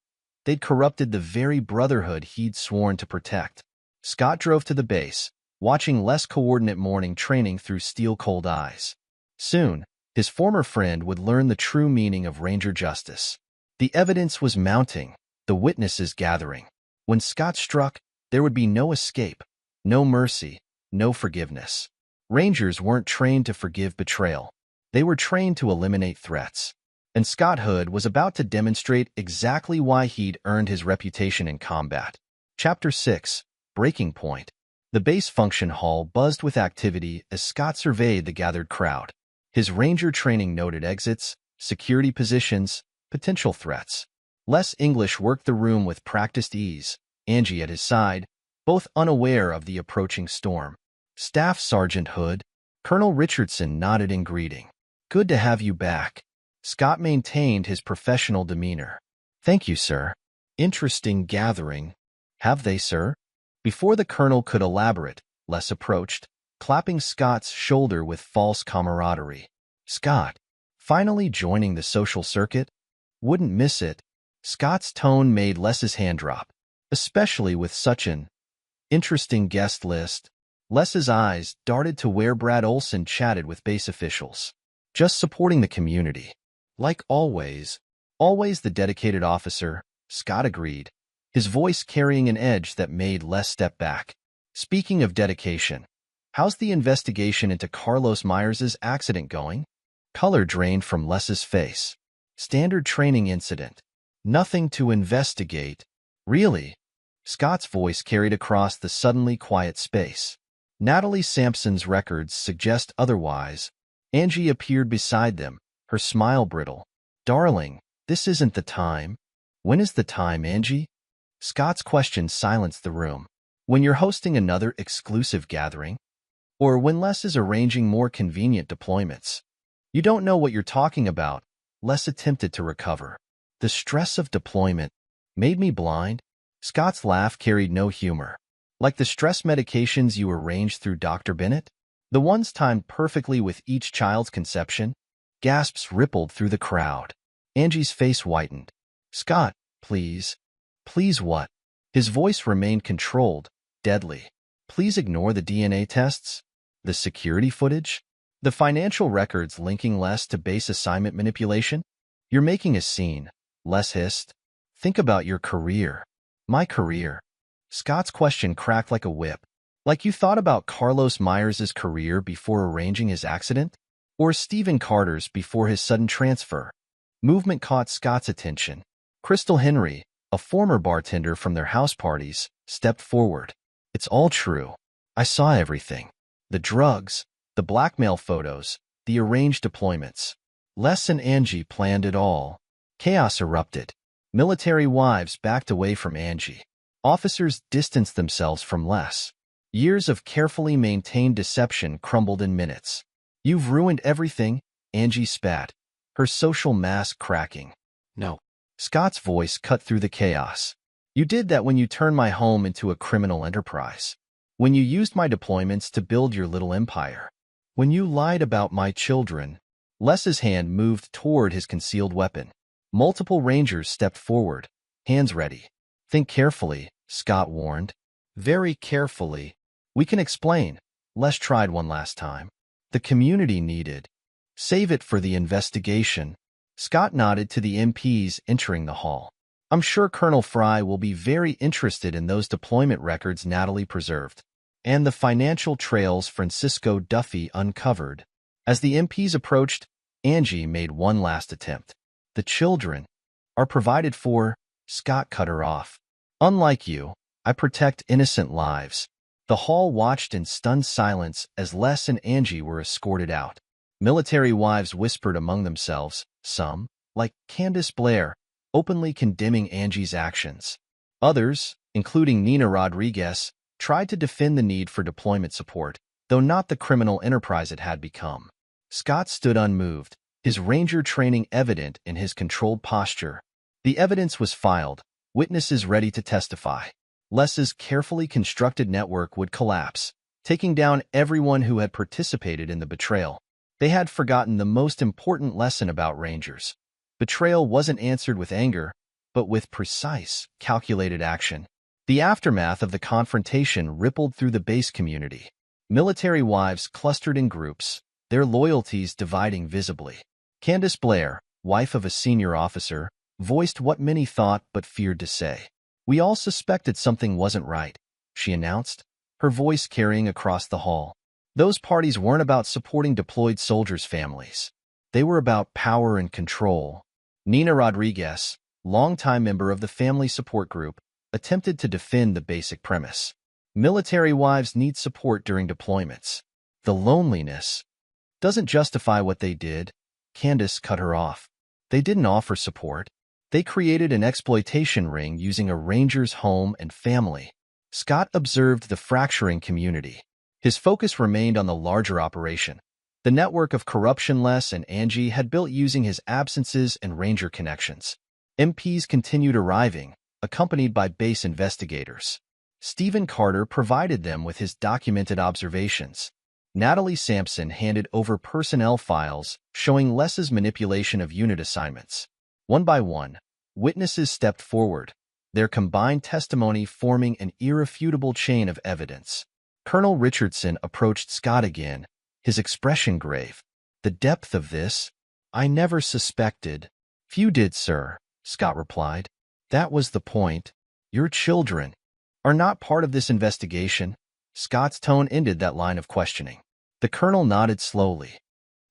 They'd corrupted the very brotherhood he'd sworn to protect. Scott drove to the base, watching Les coordinate morning training through steel-cold eyes. Soon, his former friend would learn the true meaning of Ranger justice. The evidence was mounting, the witnesses gathering. When Scott struck, there would be no escape, no mercy, no forgiveness. Rangers weren't trained to forgive betrayal. They were trained to eliminate threats. And Scott Hood was about to demonstrate exactly why he'd earned his reputation in combat. Chapter 6, Breaking Point. The base function hall buzzed with activity as Scott surveyed the gathered crowd. His Ranger training noted exits, security positions, potential threats. Les English worked the room with practiced ease, Angie at his side, both unaware of the approaching storm. Staff Sergeant Hood, Colonel Richardson nodded in greeting. Good to have you back. Scott maintained his professional demeanor. Thank you, sir. Interesting gathering. Have they, sir? Before the colonel could elaborate, Les approached, clapping Scott's shoulder with false camaraderie. Scott, finally joining the social circuit? Wouldn't miss it. Scott's tone made Les's hand drop, especially with such an interesting guest list. Les's eyes darted to where Brad Olson chatted with base officials. Just supporting the community. Like always. Always the dedicated officer, Scott agreed, his voice carrying an edge that made Les step back. Speaking of dedication, how's the investigation into Carlos Myers' accident going? Color drained from Les's face. Standard training incident. Nothing to investigate. Really? Scott's voice carried across the suddenly quiet space. Natalie Sampson's records suggest otherwise. Angie appeared beside them, her smile brittle. Darling, This isn't the time. When is the time, Angie? Scott's question silenced the room. When you're hosting another exclusive gathering? Or when Les is arranging more convenient deployments? You don't know what you're talking about. Les attempted to recover. The stress of deployment made me blind. Scott's laugh carried no humor. Like the stress medications you arranged through Dr. Bennett? The ones timed perfectly with each child's conception? Gasps rippled through the crowd. Angie's face whitened. Scott, please. Please what? His voice remained controlled, deadly. Please ignore the DNA tests? The security footage? The financial records linking Les to base assignment manipulation? You're making a scene, Les hissed. Think about your career. My career. Scott's question cracked like a whip. Like you thought about Carlos Myers' career before arranging his accident? Or Stephen Carter's before his sudden transfer? Movement caught Scott's attention. Crystal Henry, a former bartender from their house parties, stepped forward. It's all true. I saw everything. The drugs, the blackmail photos, the arranged deployments. Les and Angie planned it all. Chaos erupted. Military wives backed away from Angie. Officers distanced themselves from Les. Years of carefully maintained deception crumbled in minutes. You've ruined everything, Angie spat, her social mask cracking. No. Scott's voice cut through the chaos. You did that when you turned my home into a criminal enterprise. When you used my deployments to build your little empire. When you lied about my children. Les's hand moved toward his concealed weapon. Multiple Rangers stepped forward, hands ready. Think carefully, Scott warned. Very carefully. We can explain. Les tried one last time. The community needed. Save it for the investigation. Scott nodded to the MPs entering the hall. I'm sure Colonel Fry will be very interested in those deployment records Natalie preserved, and the financial trails Francisco Duffy uncovered. As the MPs approached, Angie made one last attempt. The children are provided for. Scott cut her off. Unlike you, I protect innocent lives. The hall watched in stunned silence as Les and Angie were escorted out. Military wives whispered among themselves, some, like Candace Blair, openly condemning Angie's actions. Others, including Nina Rodriguez, tried to defend the need for deployment support, though not the criminal enterprise it had become. Scott stood unmoved, his Ranger training evident in his controlled posture. The evidence was filed, witnesses ready to testify. Les's carefully constructed network would collapse, taking down everyone who had participated in the betrayal. They had forgotten the most important lesson about Rangers. Betrayal wasn't answered with anger, but with precise, calculated action. The aftermath of the confrontation rippled through the base community. Military wives clustered in groups, their loyalties dividing visibly. Candace Blair, wife of a senior officer, voiced what many thought but feared to say. We all suspected something wasn't right, she announced, her voice carrying across the hall. Those parties weren't about supporting deployed soldiers' families. They were about power and control. Nina Rodriguez, longtime member of the family support group, attempted to defend the basic premise. Military wives need support during deployments. The loneliness doesn't justify what they did. Candace cut her off. They didn't offer support. They created an exploitation ring using a Ranger's home and family. Scott observed the fracturing community. His focus remained on the larger operation, the network of corruption Les and Angie had built using his absences and Ranger connections. MPs continued arriving, accompanied by base investigators. Stephen Carter provided them with his documented observations. Natalie Sampson handed over personnel files showing Les's manipulation of unit assignments. One by one, witnesses stepped forward, their combined testimony forming an irrefutable chain of evidence. Colonel Richardson approached Scott again, his expression grave. The depth of this, I never suspected. Few did, sir, Scott replied. That was the point. Your children are not part of this investigation. Scott's tone ended that line of questioning. The colonel nodded slowly.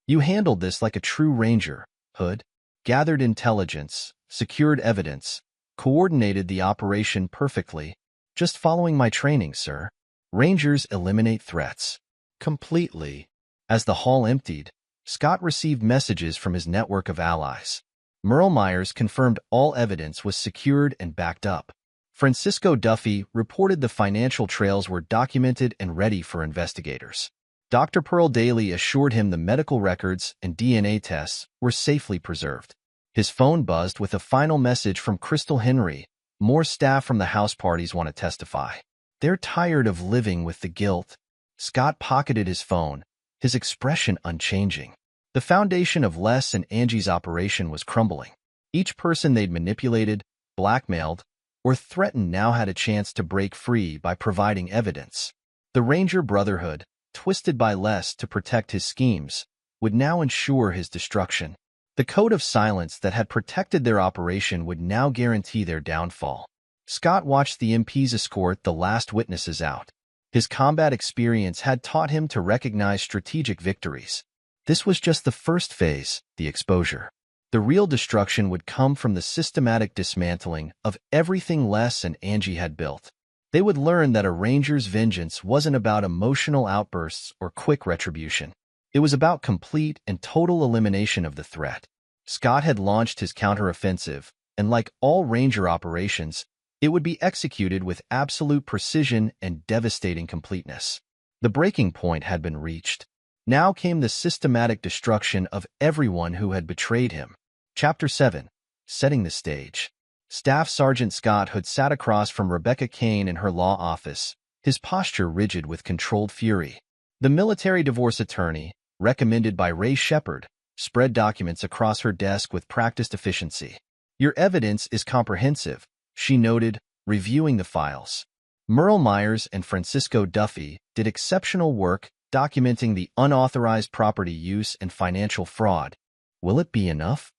You handled this like a true Ranger, Hood. Gathered intelligence, secured evidence, coordinated the operation perfectly. Just following my training, sir. Rangers eliminate threats. Completely. As the hall emptied, Scott received messages from his network of allies. Merle Myers confirmed all evidence was secured and backed up. Francisco Duffy reported the financial trails were documented and ready for investigators. Dr. Pearl Daly assured him the medical records and DNA tests were safely preserved. His phone buzzed with a final message from Crystal Henry. More staff from the house parties want to testify. They're tired of living with the guilt. Scott pocketed his phone, his expression unchanging. The foundation of Les and Angie's operation was crumbling. Each person they'd manipulated, blackmailed, or threatened now had a chance to break free by providing evidence. The Ranger Brotherhood, twisted by Les to protect his schemes, would now ensure his destruction. The code of silence that had protected their operation would now guarantee their downfall. Scott watched the MPs escort the last witnesses out. His combat experience had taught him to recognize strategic victories. This was just the first phase, the exposure. The real destruction would come from the systematic dismantling of everything Les and Angie had built. They would learn that a Ranger's vengeance wasn't about emotional outbursts or quick retribution. It was about complete and total elimination of the threat. Scott had launched his counteroffensive, and like all Ranger operations, it would be executed with absolute precision and devastating completeness. The breaking point had been reached. Now came the systematic destruction of everyone who had betrayed him. Chapter 7. Setting the Stage. Staff Sergeant Scott Hood sat across from Rebecca Kane in her law office, his posture rigid with controlled fury. The military divorce attorney, recommended by Ray Shepard, spread documents across her desk with practiced efficiency. Your evidence is comprehensive, she noted, reviewing the files. Merle Myers and Francisco Duffy did exceptional work documenting the unauthorized property use and financial fraud. Will it be enough?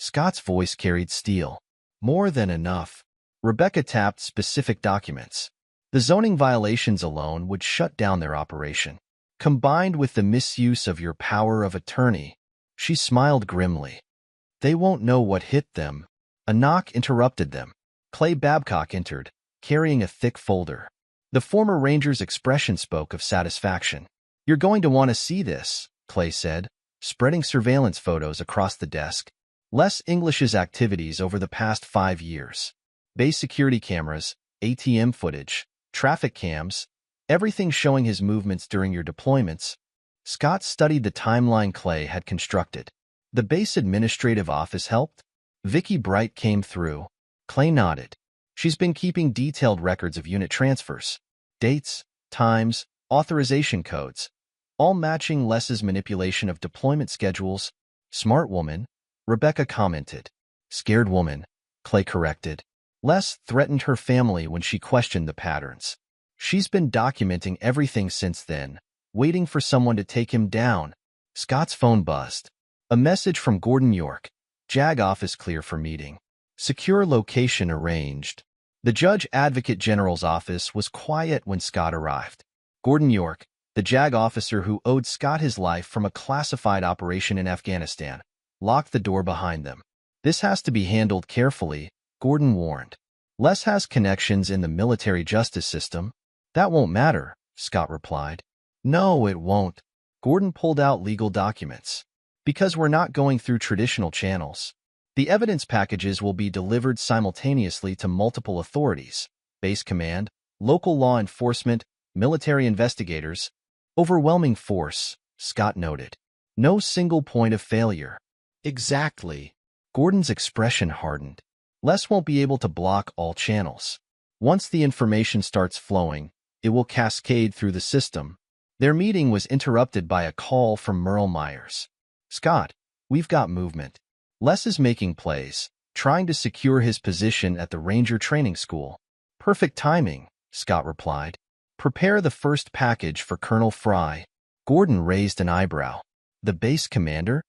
Scott's voice carried steel. More than enough. Rebecca tapped specific documents. The zoning violations alone would shut down their operation. Combined with the misuse of your power of attorney, she smiled grimly. They won't know what hit them. A knock interrupted them. Clay Babcock entered, carrying a thick folder. The former Ranger's expression spoke of satisfaction. You're going to want to see this, Clay said, spreading surveillance photos across the desk. Les English's activities over the past 5 years. Base security cameras, ATM footage, traffic cams, everything showing his movements during your deployments. Scott studied the timeline Clay had constructed. The base administrative office helped? Vicky Bright came through. Clay nodded. She's been keeping detailed records of unit transfers. Dates, times, authorization codes, all matching Les's manipulation of deployment schedules. Smart woman, Rebecca commented. Scared woman, Clay corrected. Les threatened her family when she questioned the patterns. She's been documenting everything since then, waiting for someone to take him down. Scott's phone buzzed. A message from Gordon York. JAG office clear for meeting. Secure location arranged. The Judge Advocate General's office was quiet when Scott arrived. Gordon York, the JAG officer who owed Scott his life from a classified operation in Afghanistan, locked the door behind them. This has to be handled carefully, Gordon warned. Les has connections in the military justice system. That won't matter, Scott replied. No, it won't. Gordon pulled out legal documents. Because we're not going through traditional channels. The evidence packages will be delivered simultaneously to multiple authorities, base command, local law enforcement, military investigators. Overwhelming force, Scott noted. No single point of failure. Exactly. Gordon's expression hardened. Les won't be able to block all channels. Once the information starts flowing, it will cascade through the system. Their meeting was interrupted by a call from Merle Myers. Scott, we've got movement. Les is making plays, trying to secure his position at the Ranger Training School. Perfect timing, Scott replied. Prepare the first package for Colonel Fry. Gordon raised an eyebrow. The base commander?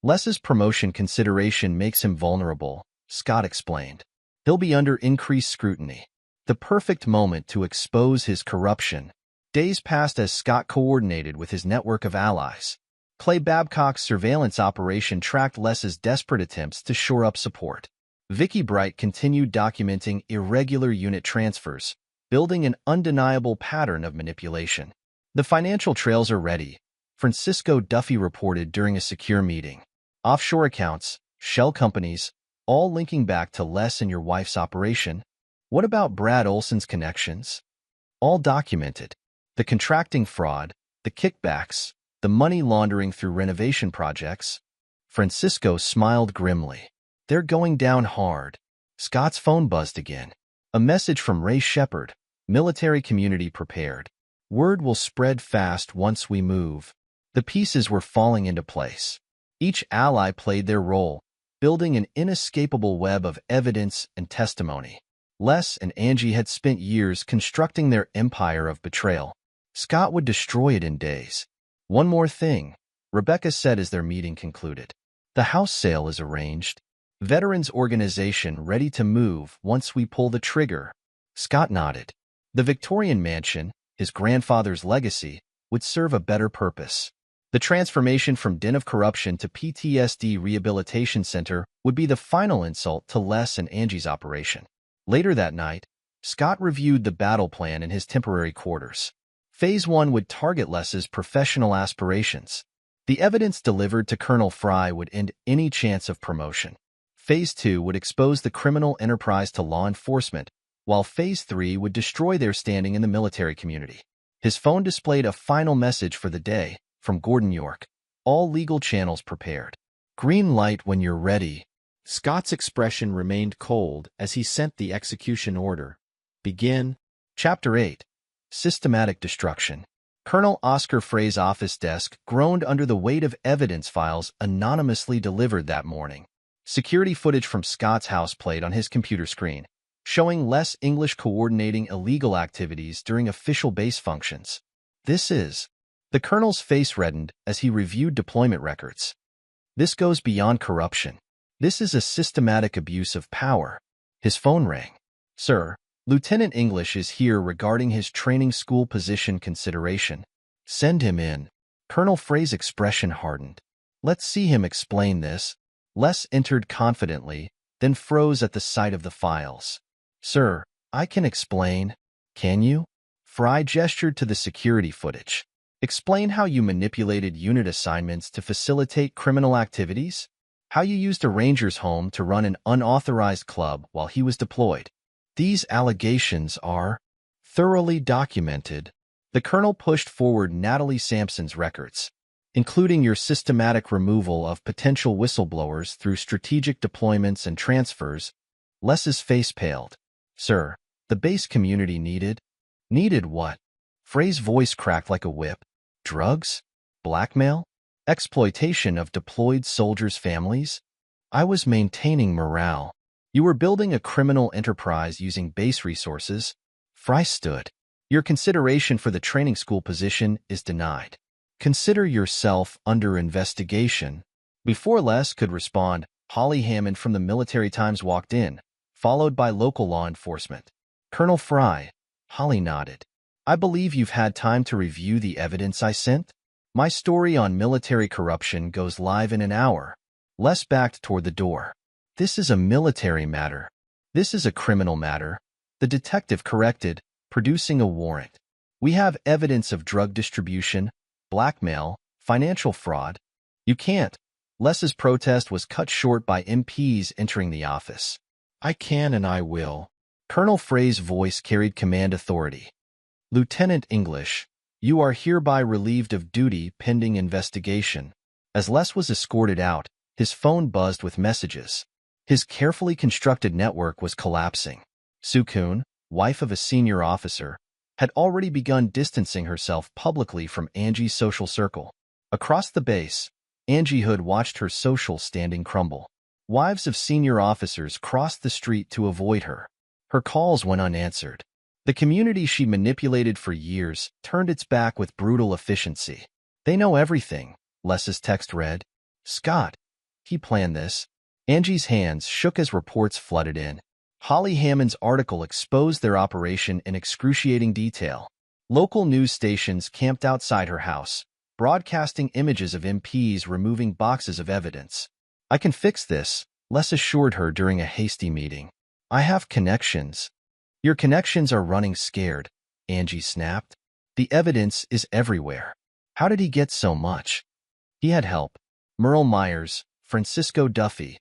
Les's promotion consideration makes him vulnerable, Scott explained. He'll be under increased scrutiny. The perfect moment to expose his corruption. Days passed as Scott coordinated with his network of allies. Clay Babcock's surveillance operation tracked Les's desperate attempts to shore up support. Vicky Bright continued documenting irregular unit transfers, building an undeniable pattern of manipulation. The financial trails are ready, Francisco Duffy reported during a secure meeting. Offshore accounts, shell companies, all linking back to Les and your wife's operation. What about Brad Olson's connections? All documented. The contracting fraud, the kickbacks, the money laundering through renovation projects. Francisco smiled grimly. They're going down hard. Scott's phone buzzed again. A message from Ray Shepard. Military community prepared. Word will spread fast once we move. The pieces were falling into place. Each ally played their role, building an inescapable web of evidence and testimony. Les and Angie had spent years constructing their empire of betrayal. Scott would destroy it in days. One more thing, Rebecca said as their meeting concluded. The house sale is arranged. Veterans organization ready to move once we pull the trigger. Scott nodded. The Victorian mansion, his grandfather's legacy, would serve a better purpose. The transformation from den of corruption to PTSD rehabilitation center would be the final insult to Les and Angie's operation. Later that night, Scott reviewed the battle plan in his temporary quarters. Phase 1 would target Les's professional aspirations. The evidence delivered to Colonel Fry would end any chance of promotion. Phase 2 would expose the criminal enterprise to law enforcement, while Phase 3 would destroy their standing in the military community. His phone displayed a final message for the day from Gordon York. All legal channels prepared. Green light when you're ready. Scott's expression remained cold as he sent the execution order. Begin. Chapter 8. Systematic Destruction. Colonel Oscar Frey's office desk groaned under the weight of evidence files anonymously delivered that morning. Security footage from Scott's house played on his computer screen, showing Les English coordinating illegal activities during official base functions. The colonel's face reddened as he reviewed deployment records. This goes beyond corruption. This is a systematic abuse of power. His phone rang. Sir, Lieutenant English is here regarding his training school position consideration. Send him in. Colonel Frey's expression hardened. Let's see him explain this. Les entered confidently, then froze at the sight of the files. Sir, I can explain. Can you? Fry gestured to the security footage. Explain how you manipulated unit assignments to facilitate criminal activities? How you used a ranger's home to run an unauthorized club while he was deployed? These allegations are thoroughly documented. The colonel pushed forward Natalie Sampson's records, including your systematic removal of potential whistleblowers through strategic deployments and transfers. Les's face paled. Sir, the base community needed what? Frey's voice cracked like a whip. Drugs? Blackmail? Exploitation of deployed soldiers' families? I was maintaining morale. You were building a criminal enterprise using base resources. Fry stood. Your consideration for the training school position is denied. Consider yourself under investigation. Before Les could respond, Holly Hammond from the Military Times walked in, followed by local law enforcement. Colonel Fry. Holly nodded. I believe you've had time to review the evidence I sent? My story on military corruption goes live in an hour. Les backed toward the door. This is a military matter. This is a criminal matter. The detective corrected, producing a warrant. We have evidence of drug distribution, blackmail, financial fraud. You can't. Les's protest was cut short by MPs entering the office. I can and I will. Colonel Frey's voice carried command authority. Lieutenant English, you are hereby relieved of duty pending investigation. As Les was escorted out, his phone buzzed with messages. His carefully constructed network was collapsing. Sukun, wife of a senior officer, had already begun distancing herself publicly from Angie's social circle. Across the base, Angie Hood watched her social standing crumble. Wives of senior officers crossed the street to avoid her. Her calls went unanswered. The community she manipulated for years turned its back with brutal efficiency. They know everything, Les's text read. Scott. He planned this. Angie's hands shook as reports flooded in. Holly Hammond's article exposed their operation in excruciating detail. Local news stations camped outside her house, broadcasting images of MPs removing boxes of evidence. I can fix this, Les assured her during a hasty meeting. I have connections. Your connections are running scared, Angie snapped. The evidence is everywhere. How did he get so much? He had help. Merle Myers, Francisco Duffy,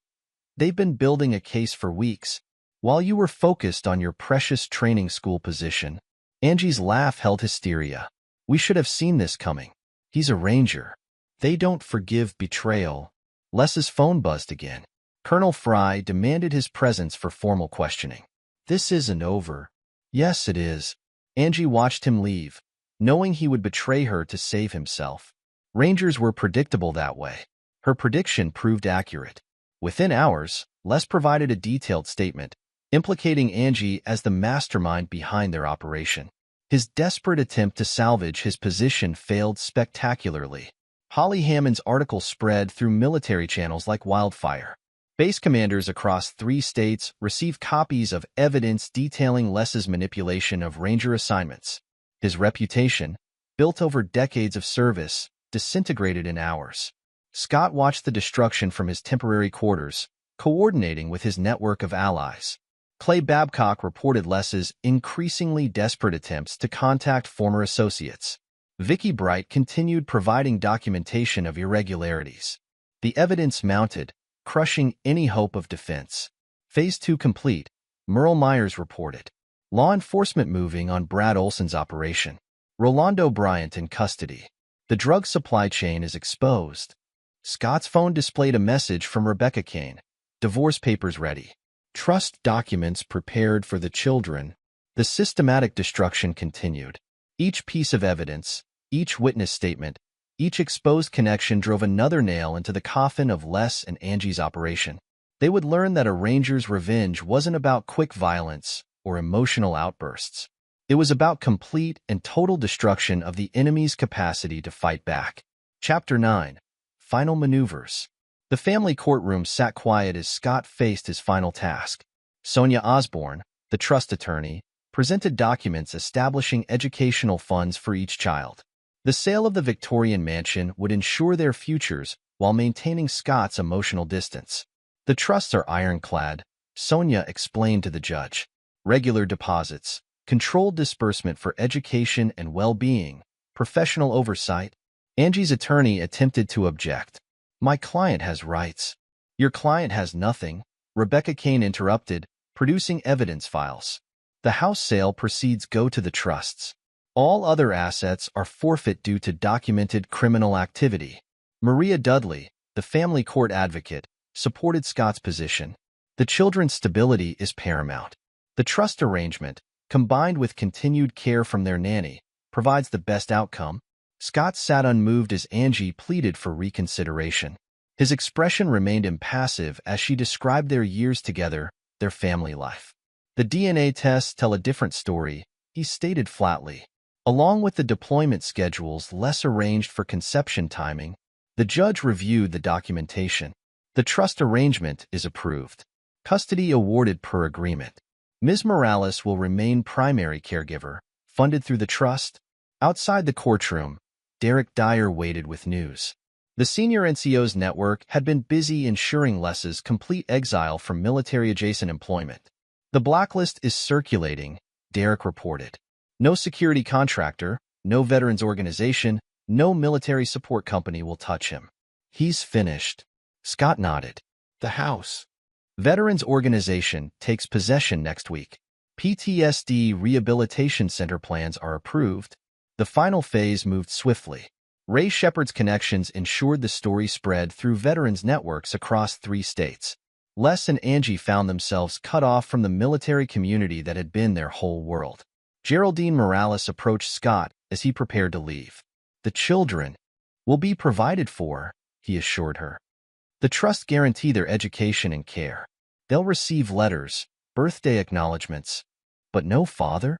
They've been building a case for weeks, while you were focused on your precious training school position. Angie's laugh held hysteria. We should have seen this coming. He's a ranger. They don't forgive betrayal. Les's phone buzzed again. Colonel Fry demanded his presence for formal questioning. This isn't over. Yes, it is. Angie watched him leave, knowing he would betray her to save himself. Rangers were predictable that way. Her prediction proved accurate. Within hours, Les provided a detailed statement, implicating Angie as the mastermind behind their operation. His desperate attempt to salvage his position failed spectacularly. Holly Hammond's article spread through military channels like wildfire. Base commanders across 3 states received copies of evidence detailing Les's manipulation of ranger assignments. His reputation, built over decades of service, disintegrated in hours. Scott watched the destruction from his temporary quarters, coordinating with his network of allies. Clay Babcock reported Les's increasingly desperate attempts to contact former associates. Vicky Bright continued providing documentation of irregularities. The evidence mounted, crushing any hope of defense. Phase 2 complete, Merle Myers reported. Law enforcement moving on Brad Olson's operation. Rolando Bryant in custody. The drug supply chain is exposed. Scott's phone displayed a message from Rebecca Kane. Divorce papers ready. Trust documents prepared for the children. The systematic destruction continued. Each piece of evidence, each witness statement, each exposed connection drove another nail into the coffin of Les and Angie's operation. They would learn that a ranger's revenge wasn't about quick violence or emotional outbursts. It was about complete and total destruction of the enemy's capacity to fight back. Chapter 9. Final Maneuvers. The family courtroom sat quiet as Scott faced his final task. Sonia Osborne, the trust attorney, presented documents establishing educational funds for each child. The sale of the Victorian mansion would ensure their futures while maintaining Scott's emotional distance. The trusts are ironclad, Sonia explained to the judge. Regular deposits, controlled disbursement for education and well-being, professional oversight. Angie's attorney attempted to object. My client has rights. Your client has nothing, Rebecca Kane interrupted, producing evidence files. The house sale proceeds go to the trusts. All other assets are forfeit due to documented criminal activity. Maria Dudley, the family court advocate, supported Scott's position. The children's stability is paramount. The trust arrangement, combined with continued care from their nanny, provides the best outcome. Scott sat unmoved as Angie pleaded for reconsideration. His expression remained impassive as she described their years together, their family life. The DNA tests tell a different story, he stated flatly. Along with the deployment schedules Les arranged for conception timing, the judge reviewed the documentation. The trust arrangement is approved. Custody awarded per agreement. Ms. Morales will remain primary caregiver, funded through the trust. Outside the courtroom, Derek Dyer waited with news. The senior NCO's network had been busy ensuring Les's complete exile from military-adjacent employment. The blacklist is circulating, Derek reported. No security contractor, no veterans organization, no military support company will touch him. He's finished. Scott nodded. The House Veterans Organization takes possession next week. PTSD Rehabilitation Center plans are approved. The final phase moved swiftly. Ray Shepard's connections ensured the story spread through veterans networks across 3 states. Les and Angie found themselves cut off from the military community that had been their whole world. Geraldine Morales approached Scott as he prepared to leave. The children will be provided for, he assured her. The trust guarantee their education and care. They'll receive letters, birthday acknowledgments. But no father?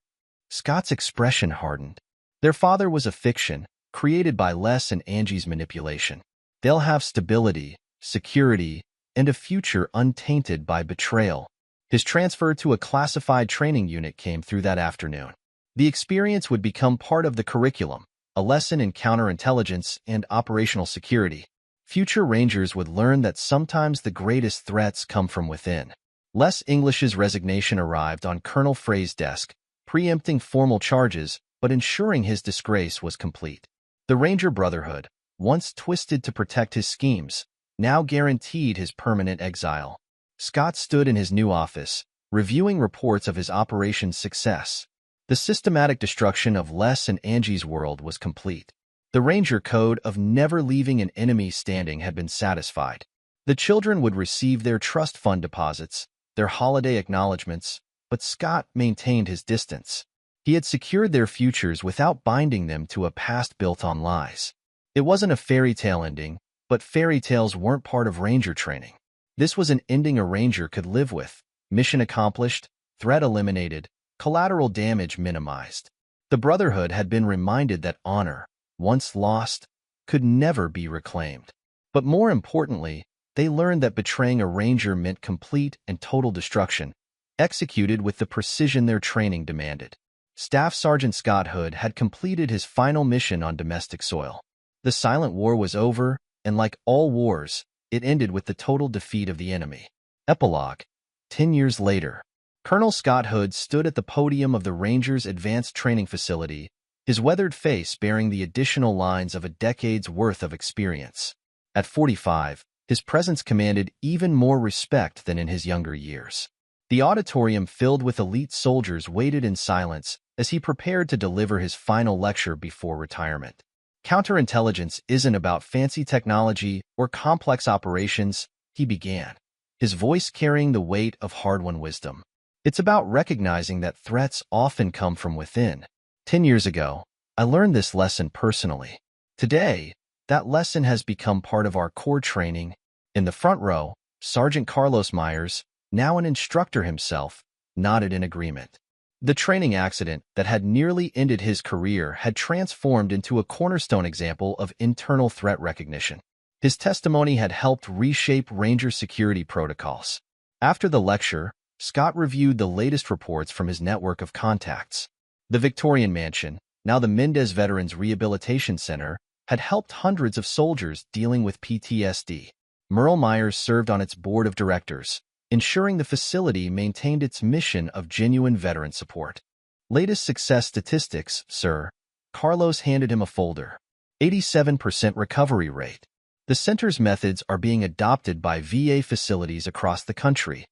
Scott's expression hardened. Their father was a fiction, created by Les and Angie's manipulation. They'll have stability, security, and a future untainted by betrayal. His transfer to a classified training unit came through that afternoon. The experience would become part of the curriculum, a lesson in counterintelligence and operational security. Future Rangers would learn that sometimes the greatest threats come from within. Les English's resignation arrived on Colonel Frey's desk, preempting formal charges but ensuring his disgrace was complete. The Ranger Brotherhood, once twisted to protect his schemes, now guaranteed his permanent exile. Scott stood in his new office, reviewing reports of his operation's success. The systematic destruction of Les and Angie's world was complete. The Ranger code of never leaving an enemy standing had been satisfied. The children would receive their trust fund deposits, their holiday acknowledgments, but Scott maintained his distance. He had secured their futures without binding them to a past built on lies. It wasn't a fairy tale ending, but fairy tales weren't part of Ranger training. This was an ending a Ranger could live with: mission accomplished, threat eliminated, collateral damage minimized. The Brotherhood had been reminded that honor, once lost, could never be reclaimed. But more importantly, they learned that betraying a Ranger meant complete and total destruction, executed with the precision their training demanded. Staff Sergeant Scott Hood had completed his final mission on domestic soil. The Silent War was over, and like all wars, it ended with the total defeat of the enemy. Epilogue. 10 years later, Colonel Scott Hood stood at the podium of the Rangers' Advanced Training Facility, his weathered face bearing the additional lines of a decade's worth of experience. At 45, his presence commanded even more respect than in his younger years. The auditorium filled with elite soldiers waited in silence as he prepared to deliver his final lecture before retirement. Counterintelligence isn't about fancy technology or complex operations, he began, his voice carrying the weight of hard-won wisdom. It's about recognizing that threats often come from within. 10 years ago, I learned this lesson personally. Today, that lesson has become part of our core training. In the front row, Sergeant Carlos Myers, now an instructor himself, nodded in agreement. The training accident that had nearly ended his career had transformed into a cornerstone example of internal threat recognition. His testimony had helped reshape Ranger security protocols. After the lecture, Scott reviewed the latest reports from his network of contacts. The Victorian Mansion, now the Mendez Veterans Rehabilitation Center, had helped hundreds of soldiers dealing with PTSD. Merle Myers served on its board of directors, ensuring the facility maintained its mission of genuine veteran support. Latest success statistics, sir. Carlos handed him a folder. 87% recovery rate. The center's methods are being adopted by VA facilities across the country.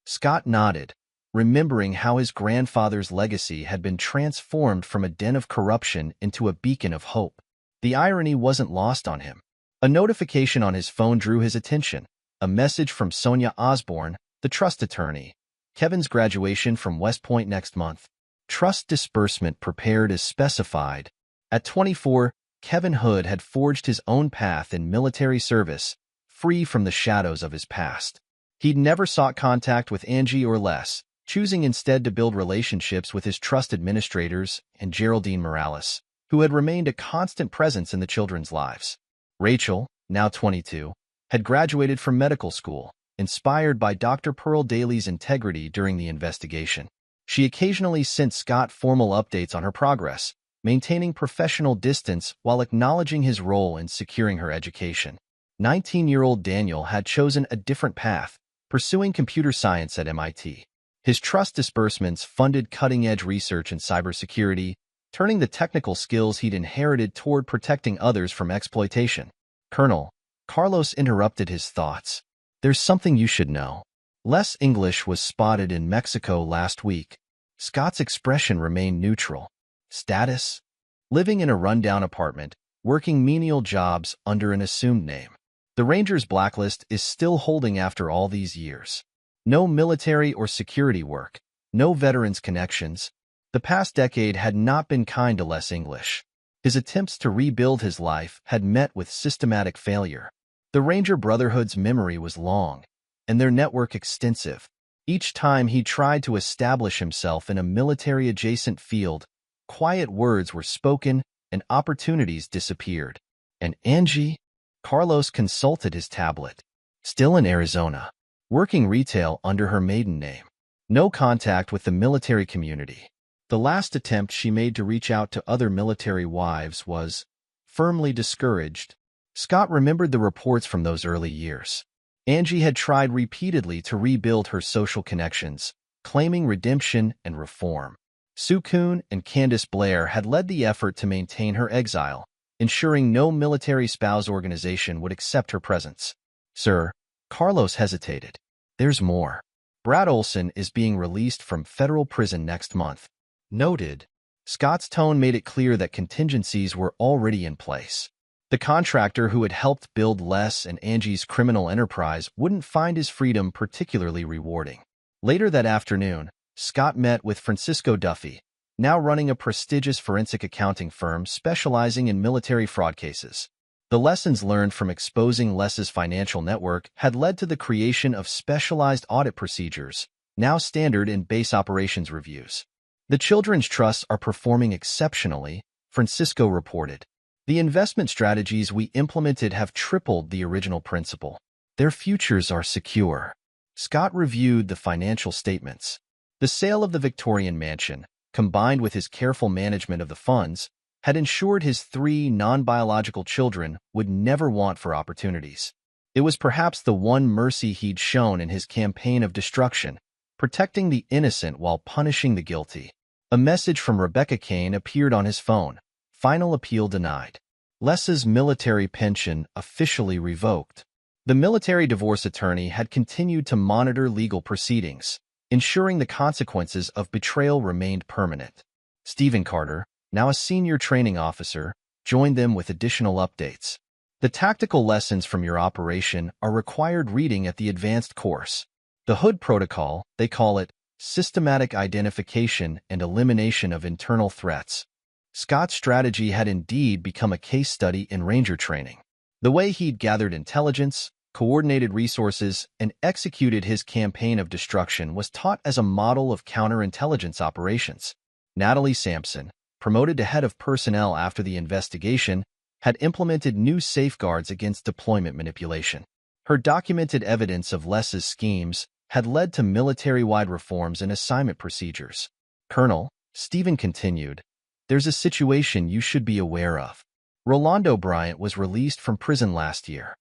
Scott nodded, remembering how his grandfather's legacy had been transformed from a den of corruption into a beacon of hope. The irony wasn't lost on him. A notification on his phone drew his attention, a message from Sonia Osborne, the trust attorney. Kevin's graduation from West Point next month. Trust disbursement prepared as specified. At 24, Kevin Hood had forged his own path in military service, free from the shadows of his past. He'd never sought contact with Angie or Les, choosing instead to build relationships with his trust administrators and Geraldine Morales, who had remained a constant presence in the children's lives. Rachel, now 22, had graduated from medical school, inspired by Dr. Pearl Daly's integrity during the investigation. She occasionally sent Scott formal updates on her progress, maintaining professional distance while acknowledging his role in securing her education. 19-year-old Daniel had chosen a different path, pursuing computer science at MIT. His trust disbursements funded cutting-edge research in cybersecurity, turning the technical skills he'd inherited toward protecting others from exploitation. Colonel, Carlos interrupted his thoughts. There's something you should know. Les English was spotted in Mexico last week. Scott's expression remained neutral. Status? Living in a rundown apartment, working menial jobs under an assumed name. The Rangers' blacklist is still holding after all these years. No military or security work, no veterans connections. The past decade had not been kind to Les English. His attempts to rebuild his life had met with systematic failure. The Ranger Brotherhood's memory was long, and their network extensive. Each time he tried to establish himself in a military-adjacent field, quiet words were spoken and opportunities disappeared. And Angie? Carlos consulted his tablet. Still in Arizona, working retail under her maiden name. No contact with the military community. The last attempt she made to reach out to other military wives was firmly discouraged. Scott remembered the reports from those early years. Angie had tried repeatedly to rebuild her social connections, claiming redemption and reform. Sue Kuhn and Candace Blair had led the effort to maintain her exile, ensuring no military spouse organization would accept her presence. Sir, Carlos hesitated. There's more. Brad Olson is being released from federal prison next month. Noted. Scott's tone made it clear that contingencies were already in place. The contractor who had helped build Les and Angie's criminal enterprise wouldn't find his freedom particularly rewarding. Later that afternoon, Scott met with Francisco Duffy, now running a prestigious forensic accounting firm specializing in military fraud cases. The lessons learned from exposing Les's financial network had led to the creation of specialized audit procedures, now standard in base operations reviews. The children's trusts are performing exceptionally, Francisco reported. The investment strategies we implemented have tripled the original principal. Their futures are secure. Scott reviewed the financial statements. The sale of the Victorian mansion, combined with his careful management of the funds, had ensured his 3 non-biological children would never want for opportunities. It was perhaps the one mercy he'd shown in his campaign of destruction, protecting the innocent while punishing the guilty. A message from Rebecca Kane appeared on his phone. Final appeal denied. Les's military pension officially revoked. The military divorce attorney had continued to monitor legal proceedings, ensuring the consequences of betrayal remained permanent. Stephen Carter, now a senior training officer, joined them with additional updates. The tactical lessons from your operation are required reading at the advanced course. The Hood Protocol, they call it, systematic identification and elimination of internal threats. Scott's strategy had indeed become a case study in Ranger training. The way he'd gathered intelligence, coordinated resources, and executed his campaign of destruction was taught as a model of counterintelligence operations. Natalie Sampson, promoted to head of personnel after the investigation, had implemented new safeguards against deployment manipulation. Her documented evidence of Les's schemes had led to military-wide reforms in assignment procedures. Colonel, Stephen continued, there's a situation you should be aware of. Rolando Bryant was released from prison last year.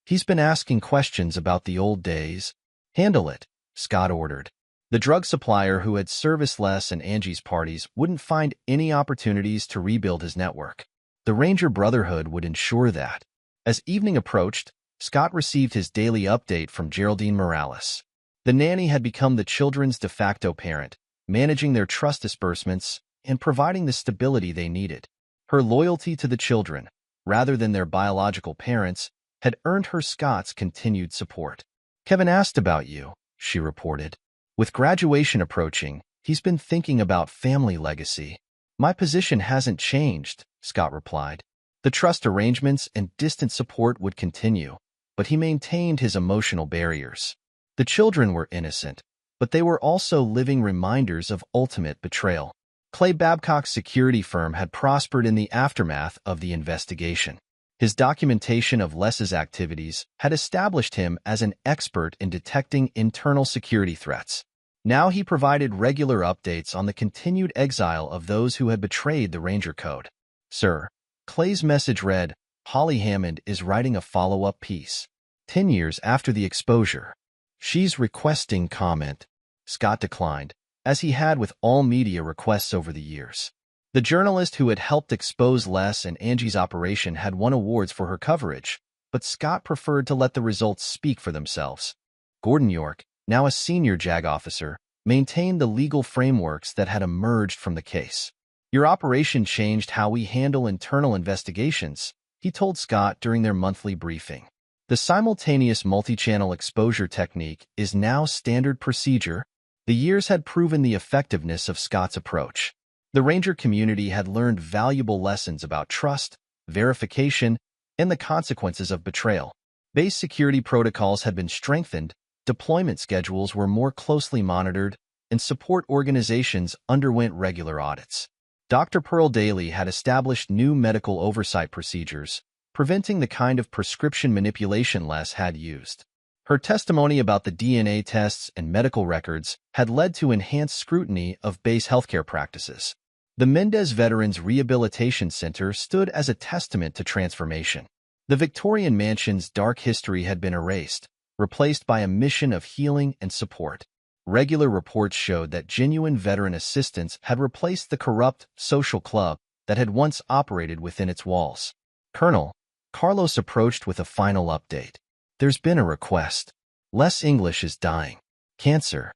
He's been asking questions about the old days. Handle it, Scott ordered. The drug supplier who had serviced Les and Angie's parties wouldn't find any opportunities to rebuild his network. The Ranger Brotherhood would ensure that. As evening approached, Scott received his daily update from Geraldine Morales. The nanny had become the children's de facto parent, managing their trust disbursements and providing the stability they needed. Her loyalty to the children, rather than their biological parents, had earned her Scott's continued support. Kevin asked about you, she reported. With graduation approaching, he's been thinking about family legacy. My position hasn't changed, Scott replied. The trust arrangements and distant support would continue, but he maintained his emotional barriers. The children were innocent, but they were also living reminders of ultimate betrayal. Clay Babcock's security firm had prospered in the aftermath of the investigation. His documentation of Les's activities had established him as an expert in detecting internal security threats. Now he provided regular updates on the continued exile of those who had betrayed the Ranger Code. Sir, Clay's message read, Holly Hammond is writing a follow-up piece. 10 years after the exposure. She's requesting comment. Scott declined, as he had with all media requests over the years. The journalist who had helped expose Les and Angie's operation had won awards for her coverage, but Scott preferred to let the results speak for themselves. Gordon York, now a senior JAG officer, maintained the legal frameworks that had emerged from the case. Your operation changed how we handle internal investigations, he told Scott during their monthly briefing. The simultaneous multi-channel exposure technique is now standard procedure. The years had proven the effectiveness of Scott's approach. The Ranger community had learned valuable lessons about trust, verification, and the consequences of betrayal. Base security protocols had been strengthened, deployment schedules were more closely monitored, and support organizations underwent regular audits. Dr. Pearl Daly had established new medical oversight procedures, preventing the kind of prescription manipulation Les had used. Her testimony about the DNA tests and medical records had led to enhanced scrutiny of base healthcare practices. The Mendez Veterans Rehabilitation Center stood as a testament to transformation. The Victorian mansion's dark history had been erased, replaced by a mission of healing and support. Regular reports showed that genuine veteran assistance had replaced the corrupt social club that had once operated within its walls. Colonel, Carlos approached with a final update. There's been a request. Less English is dying. Cancer.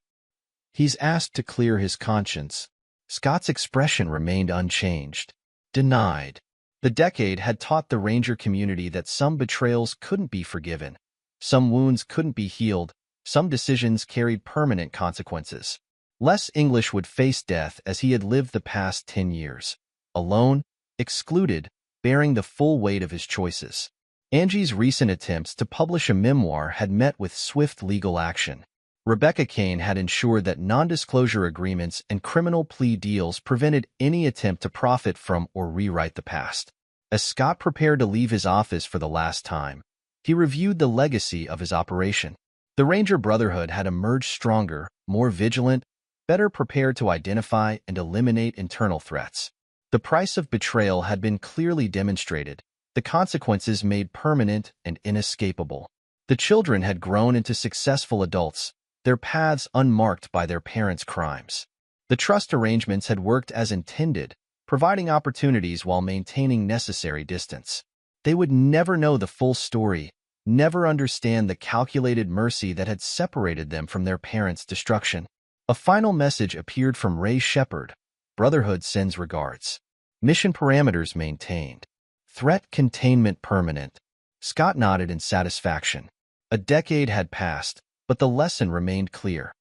He's asked to clear his conscience. Scott's expression remained unchanged. Denied. The decade had taught the Ranger community that some betrayals couldn't be forgiven, some wounds couldn't be healed, some decisions carried permanent consequences. Les English would face death as he had lived the past 10 years, alone, excluded, bearing the full weight of his choices. Angie's recent attempts to publish a memoir had met with swift legal action. Rebecca Kane had ensured that non-disclosure agreements and criminal plea deals prevented any attempt to profit from or rewrite the past. As Scott prepared to leave his office for the last time, he reviewed the legacy of his operation. The Ranger Brotherhood had emerged stronger, more vigilant, better prepared to identify and eliminate internal threats. The price of betrayal had been clearly demonstrated, the consequences made permanent and inescapable. The children had grown into successful adults, their paths unmarked by their parents' crimes. The trust arrangements had worked as intended, providing opportunities while maintaining necessary distance. They would never know the full story, never understand the calculated mercy that had separated them from their parents' destruction. A final message appeared from Ray Shepard. Brotherhood sends regards. Mission parameters maintained. Threat containment permanent. Scott nodded in satisfaction. A decade had passed, but the lesson remained clear.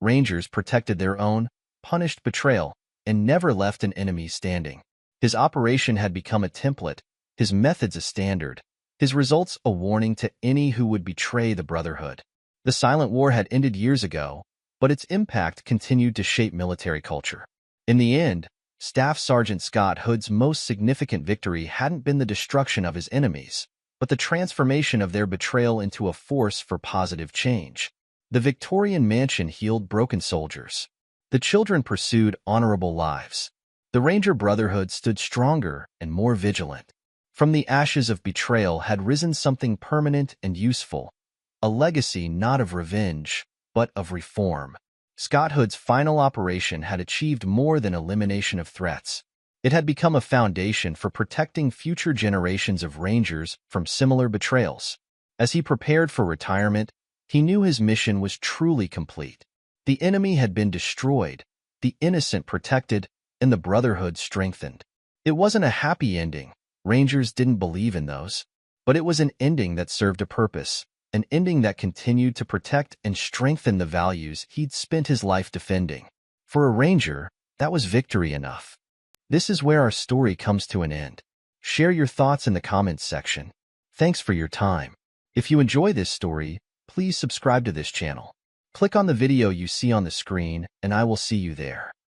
Rangers protected their own, punished betrayal, and never left an enemy standing. His operation had become a template, his methods a standard, his results a warning to any who would betray the Brotherhood. The Silent War had ended years ago, but its impact continued to shape military culture. In the end, Staff Sergeant Scott Hood's most significant victory hadn't been the destruction of his enemies, but the transformation of their betrayal into a force for positive change. The Victorian mansion healed broken soldiers. The children pursued honorable lives. The Ranger Brotherhood stood stronger and more vigilant. From the ashes of betrayal had risen something permanent and useful, a legacy not of revenge, but of reform. Scott Hood's final operation had achieved more than elimination of threats. It had become a foundation for protecting future generations of Rangers from similar betrayals. As he prepared for retirement, he knew his mission was truly complete. The enemy had been destroyed, the innocent protected, and the Brotherhood strengthened. It wasn't a happy ending. Rangers didn't believe in those. But it was an ending that served a purpose, an ending that continued to protect and strengthen the values he'd spent his life defending. For a Ranger, that was victory enough. This is where our story comes to an end. Share your thoughts in the comments section. Thanks for your time. If you enjoy this story, please subscribe to this channel. Click on the video you see on the screen, and I will see you there.